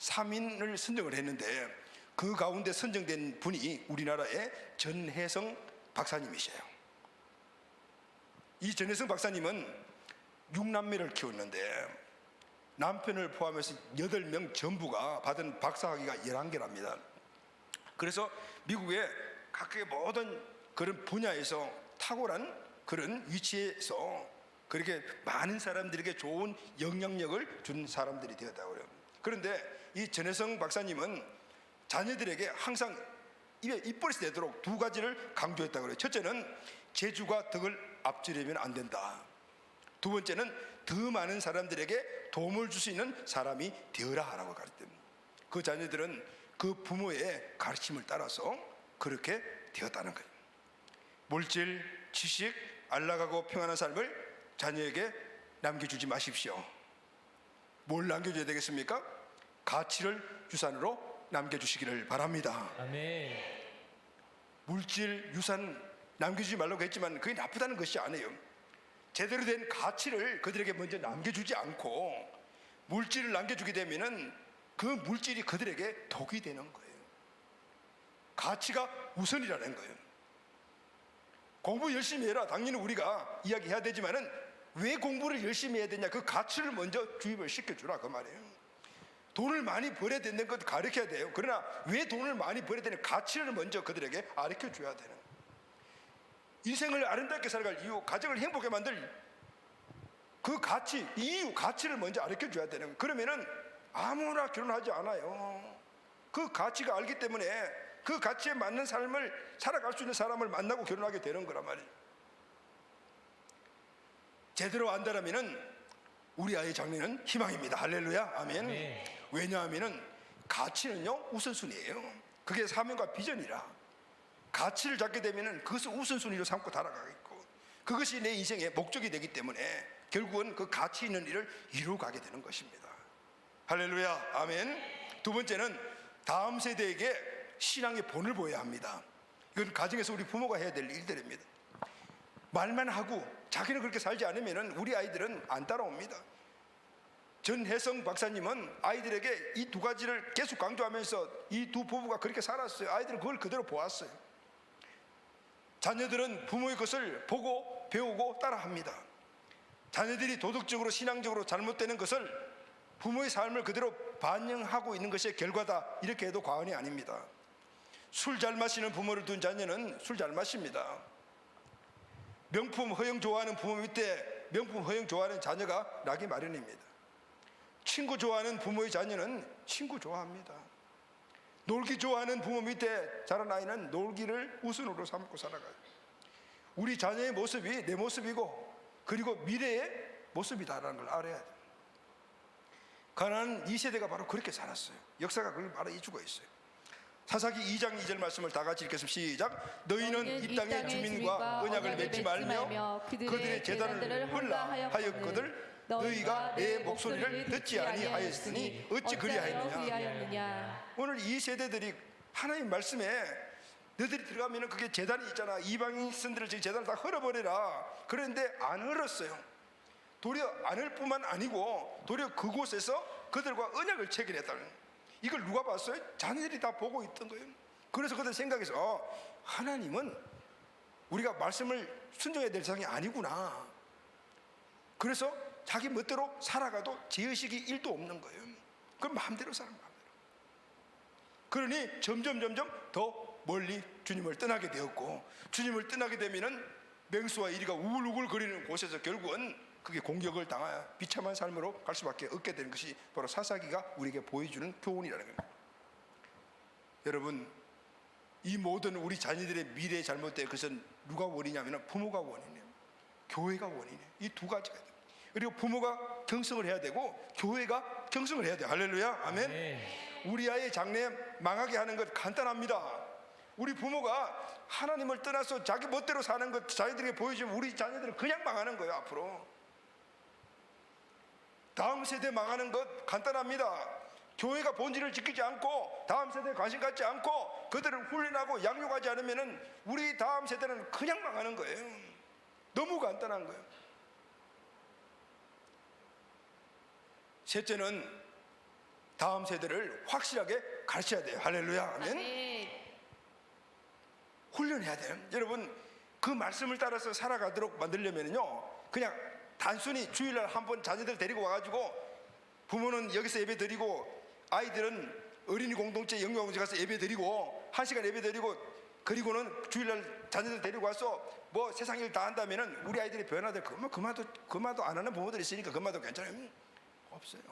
3인을 선정을 했는데 그 가운데 선정된 분이 우리나라의 전혜성 박사님이세요. 이 전혜성 박사님은 6남매를 키웠는데 남편을 포함해서 8명 전부가 받은 박사학위가 11개랍니다. 그래서 미국의 각각의 모든 그런 분야에서 탁월한 그런 위치에서 그렇게 많은 사람들에게 좋은 영향력을 준 사람들이 되었다고 그래요. 그런데 이 전혜성 박사님은 자녀들에게 항상 입에 입버릇이 되도록 2가지를 강조했다고 그래요. 첫째는 재주가 덕을 앞지르면 안 된다. 두 번째는 더 많은 사람들에게 도움을 줄 수 있는 사람이 되어라 하라고 가르쳤습니다. 그 자녀들은 그 부모의 가르침을 따라서 그렇게 되었다는 거예요. 물질, 지식, 안락하고 평안한 삶을 자녀에게 남겨주지 마십시오. 뭘 남겨줘야 되겠습니까? 가치를 유산으로 남겨주시기를 바랍니다. 아멘. 물질, 유산 남겨주지 말라고 했지만 그게 나쁘다는 것이 아니에요. 제대로 된 가치를 그들에게 먼저 남겨주지 않고 물질을 남겨주게 되면은 그 물질이 그들에게 독이 되는 거예요. 가치가 우선이라는 거예요. 공부 열심히 해라. 당연히 우리가 이야기해야 되지만은 왜 공부를 열심히 해야 되냐? 그 가치를 먼저 주입을 시켜주라 그 말이에요. 돈을 많이 벌어야 되는 것 가르쳐야 돼요. 그러나 왜 돈을 많이 벌어야 되는 가치를 먼저 그들에게 가르쳐줘야 되는 거예요. 인생을 아름답게 살아갈 이유, 가정을 행복하게 만들 그 가치, 이유, 가치를 먼저 가르쳐줘야 되는 거예요. 그러면은 아무나 결혼하지 않아요. 그 가치가 알기 때문에 그 가치에 맞는 삶을 살아갈 수 있는 사람을 만나고 결혼하게 되는 거란 말이에요. 제대로 안다라면은 우리 아이의 장래는 희망입니다. 할렐루야, 아멘. 네. 왜냐하면은 가치는요 우선순위예요. 그게 사명과 비전이라 가치를 잡게 되면은 그것을 우선순위로 삼고 달아가겠고 그것이 내 인생의 목적이 되기 때문에 결국은 그 가치 있는 일을 이루어가게 되는 것입니다. 할렐루야, 아멘. 두 번째는 다음 세대에게 신앙의 본을 보여야 합니다. 이건 가정에서 우리 부모가 해야 될 일들입니다. 말만 하고 자기는 그렇게 살지 않으면 우리 아이들은 안 따라옵니다. 전혜성 박사님은 아이들에게 이 2가지를 계속 강조하면서 이 두 부부가 그렇게 살았어요. 아이들은 그걸 그대로 보았어요. 자녀들은 부모의 것을 보고 배우고 따라합니다. 자녀들이 도덕적으로 신앙적으로 잘못되는 것을 부모의 삶을 그대로 반영하고 있는 것의 결과다 이렇게 해도 과언이 아닙니다. 술 잘 마시는 부모를 둔 자녀는 술 잘 마십니다. 명품 허영 좋아하는 부모 밑에 명품 허영 좋아하는 자녀가 나기 마련입니다. 친구 좋아하는 부모의 자녀는 친구 좋아합니다. 놀기 좋아하는 부모 밑에 자란 아이는 놀기를 우선으로 삼고 살아가요. 우리 자녀의 모습이 내 모습이고 그리고 미래의 모습이다라는 걸 알아야 돼요. 가나안 2세대가 바로 그렇게 살았어요. 역사가 그걸 말해주고 있어요. 사사기 2장 2절 말씀을 다 같이 읽겠습니다. 시작. 너희는 이 땅의 주민과 언약을 맺지 말며 그들의 제단을 헐라하였거늘 너희가 내 목소리를 듣지 아니하였으니 어찌 그리하였느냐. 오늘 이 세대들이 하나님 말씀에 너희들이 들어가면 그게 제단이 있잖아. 이방인들을 제단을 다 헐어버려라. 그런데 안 헐었어요. 도리어 안 헐 뿐만 아니고 도리어 그곳에서 그들과 언약을 체결했다는 거예요. 이걸 누가 봤어요? 자녀들이 다 보고 있던 거예요. 그래서 그들 생각해서 하나님은 우리가 말씀을 순종해야 될 상이 아니구나. 그래서 자기 멋대로 살아가도 죄의식이 1도 없는 거예요. 그럼 마음대로 살아, 마음대로. 그러니 점점 더 멀리 주님을 떠나게 되었고, 주님을 떠나게 되면은 맹수와 이리가 우글우글 거리는 곳에서 결국은 그게 공격을 당하여 비참한 삶으로 갈 수밖에 없게 되는 것이 바로 사사기가 우리에게 보여주는 교훈이라는 겁니다. 여러분, 이 모든 우리 자녀들의 미래의 잘못된 것은 누가 원인이냐면 부모가 원인이에요. 교회가 원인이에요. 이 두 가지가 돼요. 그리고 부모가 경성을 해야 되고 교회가 경성을 해야 돼요. 할렐루야, 아멘. 우리 아이의 장래 망하게 하는 것 간단합니다. 우리 부모가 하나님을 떠나서 자기 멋대로 사는 것 자녀들에게 보여주면 우리 자녀들은 그냥 망하는 거예요. 앞으로 다음 세대 망하는 것 간단합니다. 교회가 본질을 지키지 않고 다음 세대에 관심 갖지 않고 그들을 훈련하고 양육하지 않으면 우리 다음 세대는 그냥 망하는 거예요. 너무 간단한 거예요. 셋째는 다음 세대를 확실하게 가르쳐야 돼요. 할렐루야, 아멘. 훈련해야 돼요. 여러분, 그 말씀을 따라서 살아가도록 만들려면요, 그냥 단순히 주일날 한번 자녀들 데리고 와가지고 부모는 여기서 예배 드리고 아이들은 어린이 공동체 영유아공동체 가서 예배 드리고 1시간 예배 드리고 그리고는 주일날 자녀들 데리고 와서 뭐 세상 일 다 한다면은 우리 아이들이 변화될 그만도 안 하는 부모들이 있으니까 그만도 괜찮아요. 없어요.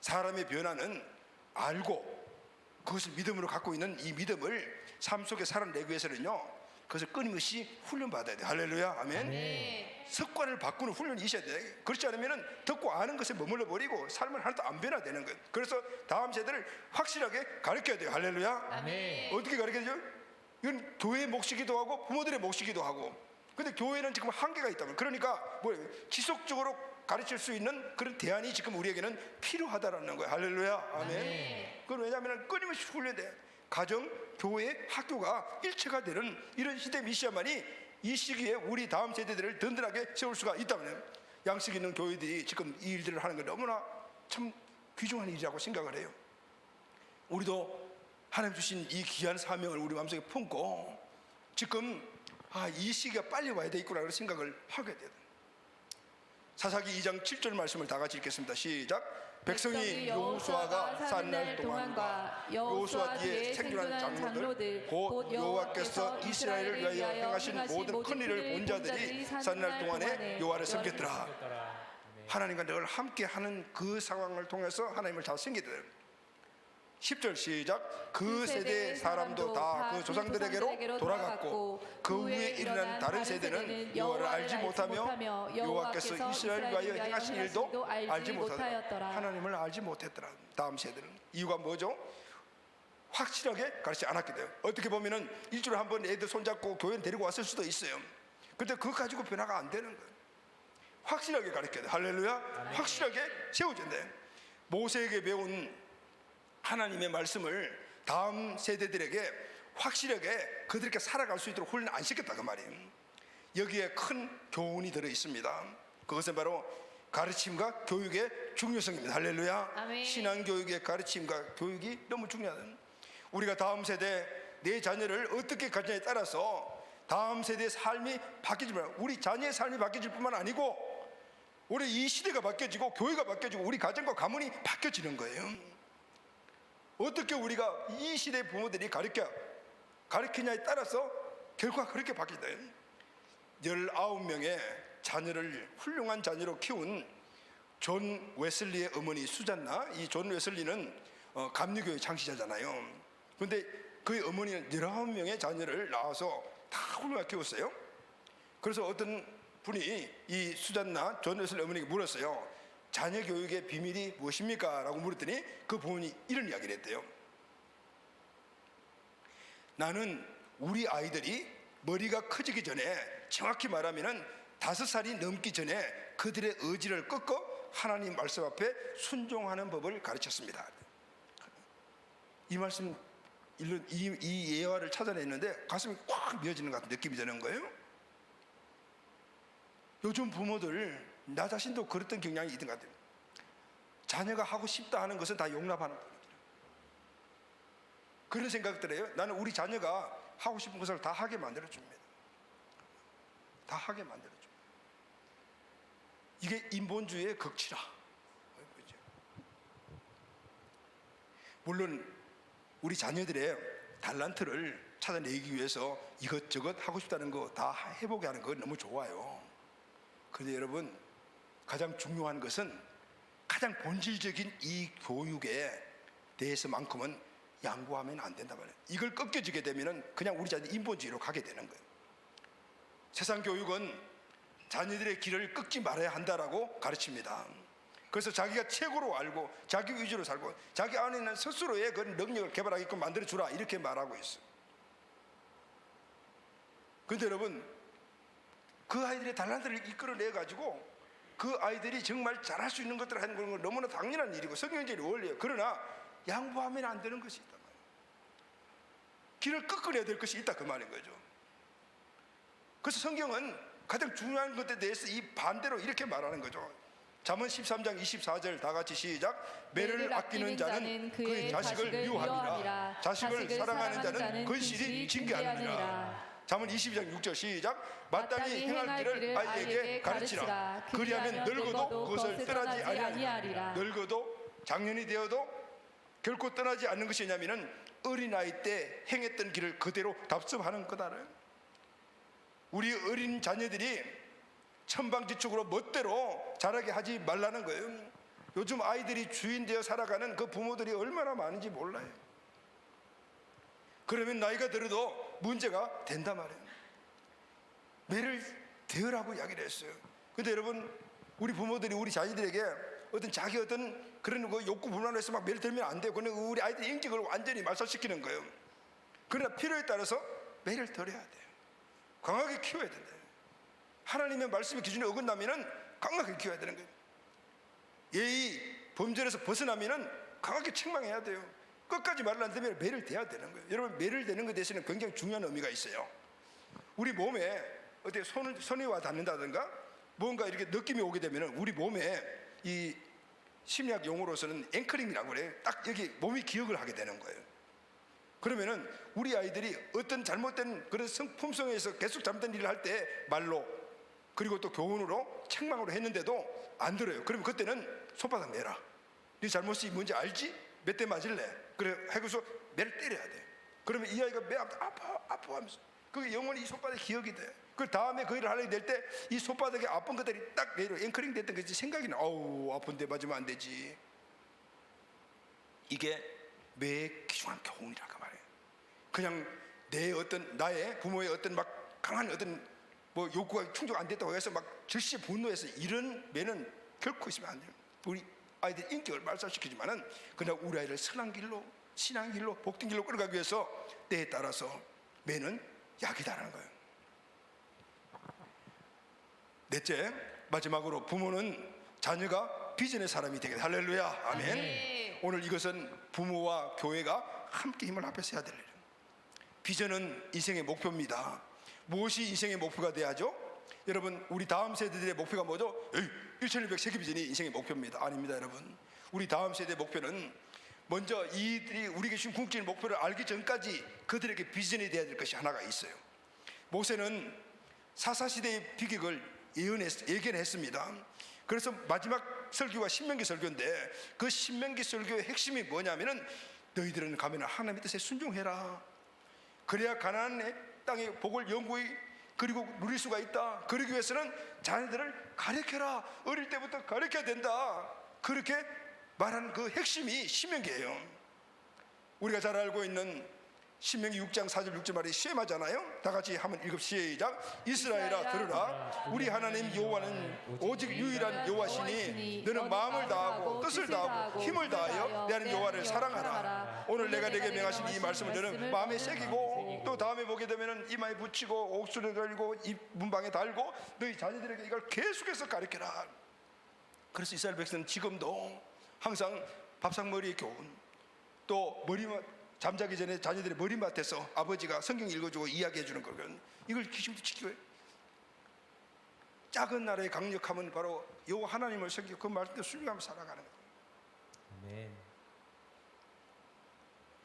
사람의 변화는 알고 그것을 믿음으로 갖고 있는 이 믿음을 삶 속에 살아내기 위해서는요, 그것을 끊임없이 훈련받아야 돼요. 할렐루야, 아멘. 습관을 바꾸는 훈련이 있어야 돼요. 그렇지 않으면 듣고 아는 것에 머물러 버리고 삶은 하나도 안 변화되는 거예요. 그래서 다음 세대를 확실하게 가르쳐야 돼요. 할렐루야, 아멘. 어떻게 가르쳐야죠? 이건 교회의 몫이기도 하고 부모들의 몫이기도 하고. 근데 교회는 지금 한계가 있다면, 그러니까 뭐예요? 지속적으로 가르칠 수 있는 그런 대안이 지금 우리에게는 필요하다라는 거예요. 할렐루야, 아멘. 그건 왜냐하면 끊임없이 훈련돼. 가정, 교회, 학교가 일체가 되는 이런 시대 미시야만이 이 시기에 우리 다음 세대들을 든든하게 세울 수가 있다면, 양식 있는 교회들이 지금 이 일들을 하는 게 너무나 참 귀중한 일이라고 생각을 해요. 우리도 하나님 주신 이 귀한 사명을 우리 마음속에 품고 지금 이 시기가 빨리 와야 되겠구나 그런 생각을 하게 돼요. 사사기 2장 7절 말씀을 다 같이 읽겠습니다. 시작. 백성이 여호수아가 사는 날 동안과 여호수아 뒤에 생존한 장로들 곧 여호와께서 이스라엘을 위하여 행하신 모든 큰 일을 본 자들이 사는 날 동안에 여호와를 섬겼더라. 하나님과 늘 함께하는 그 상황을 통해서 하나님을 잘 섬기게 돼요. 10절 시작. 그 세대의 사람도 다 그 조상들에게로 돌아갔고 그 후에 일어난 다른 세대는 여호와를 알지 못하며 여호와께서 이스라엘을 위하여 행하신 일도 알지 못하더라. 하나님을 알지 못했더라. 다음 세대는. 이유가 뭐죠? 확실하게 가르치지 않았기 때문에. 어떻게 보면은 일주일에 한 번 애들 손잡고 교회 데리고 왔을 수도 있어요. 근데 그거 가지고 변화가 안 되는 거예요. 확실하게 가르쳐야 돼. 할렐루야. 확실하게 세워줘야 돼. 모세에게 배운 하나님의 말씀을 다음 세대들에게 확실하게 그들에게 살아갈 수 있도록 훈련 안 시켰다 그 말이에요. 여기에 큰 교훈이 들어 있습니다. 그것은 바로 가르침과 교육의 중요성입니다. 할렐루야. 아멘. 신앙교육의 가르침과 교육이 너무 중요하다. 우리가 다음 세대 내 자녀를 어떻게 가르치냐에 따라서 다음 세대의 삶이 바뀌지만 우리 자녀의 삶이 바뀌질 뿐만 아니고 우리 이 시대가 바뀌어지고 교회가 바뀌어지고 우리 가정과 가문이 바뀌어지는 거예요. 어떻게 우리가 이 시대의 부모들이 가르치냐에 따라서 결과가 그렇게 바뀐다. 19명의 자녀를 훌륭한 자녀로 키운 존 웨슬리의 어머니 수잔나, 이 존 웨슬리는 감리교의 창시자잖아요. 그런데 그의 어머니는 19명의 자녀를 낳아서 다 훌륭하게 키웠어요. 그래서 어떤 분이 이 수잔나 존 웨슬리 어머니에게 물었어요. 자녀 교육의 비밀이 무엇입니까? 라고 물었더니 그 부모님이 이런 이야기를 했대요. 나는 우리 아이들이 머리가 커지기 전에, 정확히 말하면 5살이 넘기 전에 그들의 의지를 꺾어 하나님 말씀 앞에 순종하는 법을 가르쳤습니다. 이 말씀, 이 예화를 찾아냈는데 가슴이 꽉 미어지는 것 같은 느낌이 드는 거예요. 요즘 부모들, 나 자신도 그랬던 경향이 있던 것 같아요. 자녀가 하고 싶다 하는 것은 다 용납하는 겁니다. 그런 생각 들어요. 나는 우리 자녀가 하고 싶은 것을 다 하게 만들어줍니다. 다 하게 만들어줍니다. 이게 인본주의의 극치라. 물론 우리 자녀들의 달란트를 찾아내기 위해서 이것저것 하고 싶다는 거 다 해보게 하는 거 너무 좋아요. 그런데 여러분, 가장 중요한 것은 가장 본질적인 이 교육에 대해서만큼은 양보하면 안 된단 말이에요. 이걸 꺾여지게 되면 그냥 우리 자녀 인본주의로 가게 되는 거예요. 세상 교육은 자녀들의 길을 꺾지 말아야 한다라고 가르칩니다. 그래서 자기가 최고로 알고 자기 위주로 살고 자기 안에 있는 스스로의 그 능력을 개발하게끔 만들어주라 이렇게 말하고 있어요. 그런데 여러분, 그 아이들의 달란트를 이끌어내가지고 그 아이들이 정말 잘할 수 있는 것들을 하는 건 너무나 당연한 일이고 성경적인 원리예요. 그러나 양보하면 안 되는 것이 있단 말이에요. 길을 꺾어내야 될 것이 있다 그 말인 거죠. 그래서 성경은 가장 중요한 것에 대해서 이 반대로 이렇게 말하는 거죠. 잠언 13장 24절 다 같이 시작. 매를 아끼는 자는 그의 자식을 미워하리라. 자식을 사랑하는 자는 근실이 징계하느니라. 잠언 22장 6절 시작. 마땅히 행할 길을 아이에게 가르치라. 그리하면 늙어도 그것을 떠나지 아니하리라. 늙어도 장년이 되어도 결코 떠나지 않는 것이냐면은 어린아이 때 행했던 길을 그대로 답습하는 거다를. 우리 어린 자녀들이 천방지축으로 멋대로 자라게 하지 말라는 거예요. 요즘 아이들이 주인 되어 살아가는 그 부모들이 얼마나 많은지 몰라요. 그러면 나이가 들어도 문제가 된단 말이에요. 매를 대으라고 이야기를 했어요. 근데 여러분, 우리 부모들이 우리 자녀들에게 어떤 자기 어떤 그런 거 욕구 불만해서 막 매를 들면 안 돼요. 그러면 우리 아이들의 인격을 완전히 말살시키는 거예요. 그러나 필요에 따라서 매를 덜어야 돼요. 강하게 키워야 된다. 하나님의 말씀의 기준에 어긋나면은 강하게 키워야 되는 거예요. 예의 범절에서 벗어나면은 강하게 책망해야 돼요. 끝까지 말을 안 되면 매를 대야 되는 거예요. 여러분, 매를 대는 것에 대해서는 굉장히 중요한 의미가 있어요. 우리 몸에 어떻게 손이 와 닿는다든가 뭔가 이렇게 느낌이 오게 되면은 우리 몸에 이 심리학 용어로서는 앵커링이라고 그래요. 딱 여기 몸이 기억을 하게 되는 거예요. 그러면은 우리 아이들이 어떤 잘못된 그런 품성에서 계속 잘못된 일을 할 때 말로 그리고 또 교훈으로 책망으로 했는데도 안 들어요. 그러면 그때는 손바닥 내라. 네 잘못이 뭔지 알지? 몇 대 맞을래? 그래 해서 매를 때려야 돼. 그러면 이 아이가 매 아파 하면서 그게 영원히 이 손바닥에 기억이 돼. 그 다음에 그 일을 하려고 될 때 이 손바닥에 아픈 것들이 딱 내려 앵커링 됐던 것이 생각이 나. 아우, 아픈데 맞으면 안 되지. 이게 매의 귀중한 교훈이라고 말해요. 그냥 내 어떤 나의 부모의 어떤 막 강한 어떤 뭐 욕구가 충족 안 됐다고 해서 막 즉시 분노해서 이런 매는 결코 있으면 안 돼요. 우리 아이들 인격을 말살시키지만은 그냥 우리 아이를 선한 길로, 신앙 길로, 복된 길로 끌어가기 위해서 때에 따라서 매는 약이다라는 거예요. 넷째, 마지막으로 부모는 자녀가 비전의 사람이 되게. 할렐루야, 아멘. 오늘 이것은 부모와 교회가 함께 힘을 합해서 해야 될 일이에요. 비전은 인생의 목표입니다. 무엇이 인생의 목표가 돼야죠? 여러분, 우리 다음 세대들의 목표가 뭐죠? 1100 세계 비전이 인생의 목표입니다. 아닙니다, 여러분. 우리 다음 세대의 목표는 먼저 이들이 우리에게 주신 궁극적인 목표를 알기 전까지 그들에게 비전이 돼야 될 것이 하나가 있어요. 모세는 사사시대의 비극을 예견했습니다. 그래서 마지막 설교가 신명기 설교인데 그 신명기 설교의 핵심이 뭐냐면은 너희들은 가면 하나님의 뜻에 순종해라. 그래야 가나안의 땅의 복을 영구히 그리고 누릴 수가 있다. 그러기 위해서는 자녀들을 가르쳐라. 어릴 때부터 가르쳐야 된다. 그렇게 말한 그 핵심이 신명기예요. 우리가 잘 알고 있는 신명기 6장 4절 6절 말이 시험하잖아요. 다 같이 한번 읽읍 시작. 이스라엘아 들으라. 우리 하나님 여호와는 오직 유일한 여호와시니 너는 마음을 다하고 뜻을 다하고 힘을 다하여 내 하나님 여호와를 사랑하라. 오늘 내가 내게 명하신 이 말씀을 너는 마음에 새기고 또 다음에 보게 되면 이마에 붙이고 옥술에 달고 입 문방에 달고 너희 자녀들에게 이걸 계속해서 가르쳐라. 그래서 이스라엘 백성은 지금도 항상 밥상머리의 교훈 또 머리만 잠자기 전에 자녀들의 머리맡에서 아버지가 성경 읽어주고 이야기해 주는 거거든. 이걸 기준도 지키고 작은 나라의 강력함은 바로 여호와 하나님을 섬기고 그 말씀대로 순종하며 살아가는 거예요. 아멘.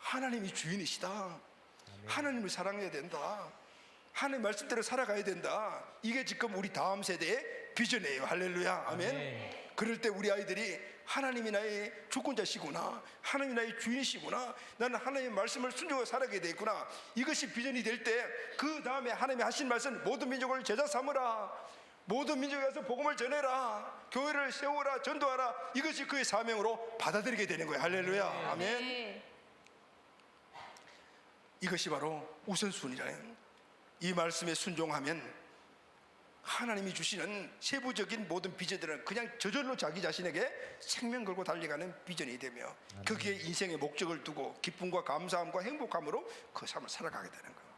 하나님이 주인이시다. 아멘. 하나님을 사랑해야 된다. 하나님 말씀대로 살아가야 된다. 이게 지금 우리 다음 세대의 비전이에요. 할렐루야, 아멘. 아멘. 그럴 때 우리 아이들이 하나님이 나의 주권자시구나, 하나님이 나의 주인이시구나, 나는 하나님의 말씀을 순종하고 살아가게 돼 있구나, 이것이 비전이 될 때 그 다음에 하나님이 하신 말씀, 모든 민족을 제자 삼으라, 모든 민족에 가서 복음을 전해라, 교회를 세우라, 전도하라, 이것이 그의 사명으로 받아들이게 되는 거예요. 할렐루야. 아멘. 네. 이것이 바로 우선순위라는, 이 말씀에 순종하면 하나님이 주시는 세부적인 모든 비전들은 그냥 저절로 자기 자신에게 생명 걸고 달려가는 비전이 되며 거기에 인생의 목적을 두고 기쁨과 감사함과 행복함으로 그 삶을 살아가게 되는 거예요.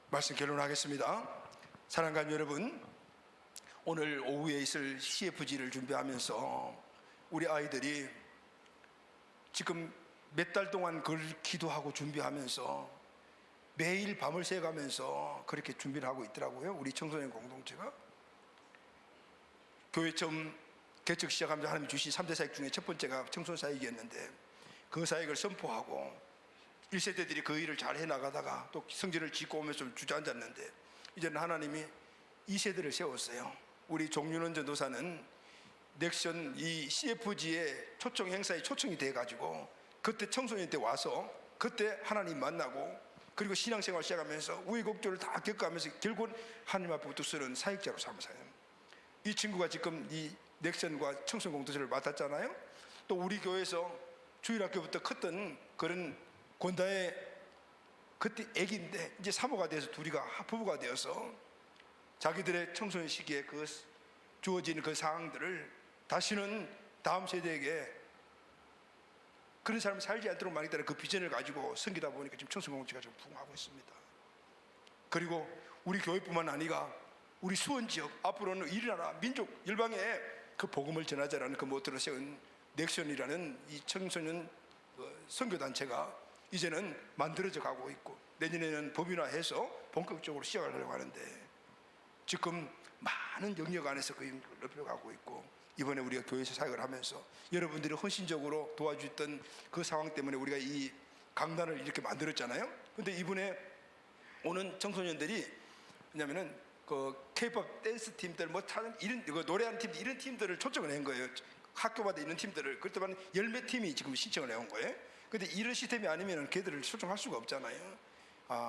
말씀 결론하겠습니다. 사랑하는 여러분, 오늘 오후에 있을 CFG를 준비하면서 우리 아이들이 지금 몇 달 동안 그걸 기도하고 준비하면서 매일 밤을 새가면서 그렇게 준비를 하고 있더라고요. 우리 청소년 공동체가 교회 처음 개척 시작하면서 하나님이 주신 3대 사역 중에 첫 번째가 청소년 사역이었는데, 그 사역을 선포하고 1세대들이 그 일을 잘 해나가다가 또 성전을 짓고 오면서 좀 주저앉았는데, 이제는 하나님이 2세대를 세웠어요. 우리 종윤원 전도사는 넥션 이 CFG의 초청 행사에 초청이 돼가지고 그때 청소년 때 와서 그때 하나님 만나고, 그리고 신앙생활 시작하면서 우여곡절을 다 겪어가면서 결국은 하나님 앞에 붙들서는 사역자로 삼으세요. 이 친구가 지금 이 넥션과 청소년 공동체를 맡았잖아요. 또 우리 교회에서 주일학교부터 컸던 그런 권다의 그때 애기인데 이제 사모가 돼서 둘이가 부부가 되어서 자기들의 청소년 시기에 그 주어지는 그 상황들을 다시는 다음 세대에게 그런 사람이 살지 않도록 만들겠다는 그 비전을 가지고 섬기다 보니까 지금 청소년공동체가 좀 부흥하고 있습니다. 그리고 우리 교회뿐만 아니라 우리 수원 지역, 앞으로는 일어나라 민족 열방에 그 복음을 전하자라는 그 모토로 세운 넥션이라는 이 청소년 선교단체가 이제는 만들어져 가고 있고, 내년에는 법인화해서 본격적으로 시작하려고 하는데 지금 많은 영역 안에서 그 힘을 넓혀가고 있고, 이번에 우리가 교회에서 사역을 하면서 여러분들이 헌신적으로 도와주셨던 그 상황 때문에 우리가 이 강단을 이렇게 만들었잖아요. 근데 이번에 오는 청소년들이 왜냐면은 그 K-pop 댄스 팀들 뭐 이런 노래하는 팀 이런 팀들을 초청을 한 거예요. 학교마다 있는 팀들을. 그렇다면 10몇 팀이 지금 신청을 해온 거예요. 근데 이런 시스템이 아니면은 걔들을 초청할 수가 없잖아요.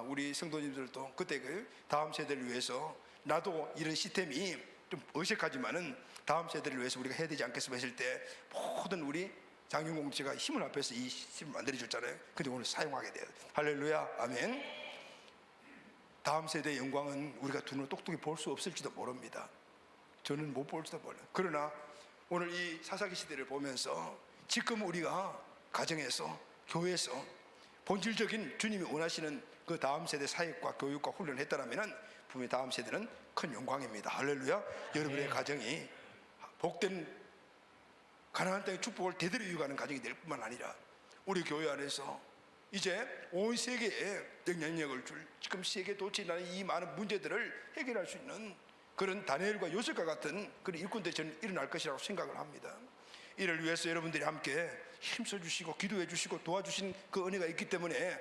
우리 성도님들도 그때 그 다음 세대를 위해서 나도 이런 시스템이 좀 어색하지만은 다음 세대를 위해서 우리가 해야 되지 않겠습니까 했을 때 모든 우리 장윤공동체가 힘을 합해서 이 시스템을 만들어줬잖아요. 근데 오늘 사용하게 돼요. 할렐루야. 아멘. 다음 세대의 영광은 우리가 두 눈으로 똑똑히 볼 수 없을지도 모릅니다. 저는 못 볼지도 몰라요. 그러나 오늘 이 사사기 시대를 보면서 지금 우리가 가정에서 교회에서 본질적인 주님이 원하시는 그 다음 세대 사역과 교육과 훈련을 했다면 분명히 다음 세대는 큰 영광입니다. 할렐루야. 여러분의 가정이 복된 가나안 땅의 축복을 대대로 이어가는 가정이 될 뿐만 아니라 우리 교회 안에서 이제 온 세계에 영향력을 줄, 지금 세계 도처에 나는 이 많은 문제들을 해결할 수 있는 그런 다니엘과 요셉과 같은 그런 일꾼들이 저는 일어날 것이라고 생각을 합니다. 이를 위해서 여러분들이 함께 힘써 주시고 기도해 주시고 도와주신 그 은혜가 있기 때문에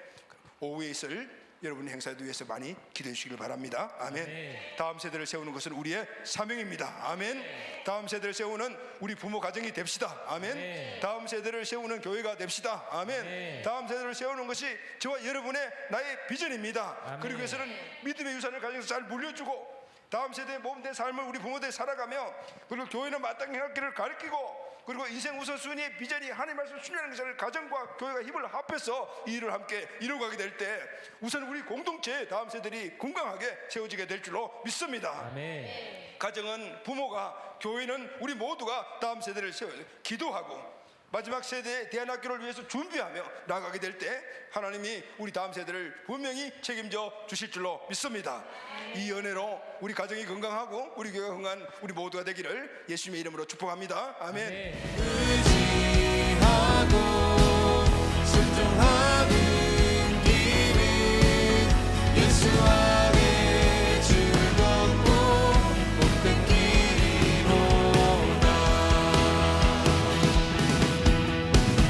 오후에 있을 여러분의 행사도 위해서 많이 기도해 주시길 바랍니다. 아멘. 아멘. 다음 세대를 세우는 것은 우리의 사명입니다. 아멘. 다음 세대를 세우는 우리 부모 가정이 됩시다. 아멘. 아멘. 다음 세대를 세우는 교회가 됩시다. 아멘. 아멘. 다음 세대를 세우는 것이 저와 여러분의 나의 비전입니다. 아멘. 그리고 위해서는 믿음의 유산을 가정에서 잘 물려주고 다음 세대의 몸된 삶을 우리 부모들이 살아가며, 그리고 교회는 마땅히 할 길을 가르치고, 그리고 인생 우선순위의 비전이 하나님 말씀 순례하는 것을 가정과 교회가 힘을 합해서 이 일을 함께 이루어가게 될 때 우선 우리 공동체 다음 세대들이 건강하게 세워지게 될 줄로 믿습니다. 아멘. 가정은 부모가, 교회는 우리 모두가 다음 세대를 세워 기도하고 마지막 세대의 대안학교를 위해서 준비하며 나아가게 될 때 하나님이 우리 다음 세대를 분명히 책임져 주실 줄로 믿습니다. 이 은혜로 우리 가정이 건강하고 우리 교회가 건강한 우리 모두가 되기를 예수님의 이름으로 축복합니다. 아멘. 아멘. 의지하고 순종하는 길은 예수 안에 즐겁고 복된 길이로다.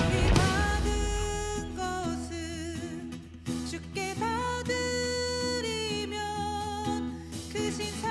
우리 받은 것은 주께 다 드리면 그 신사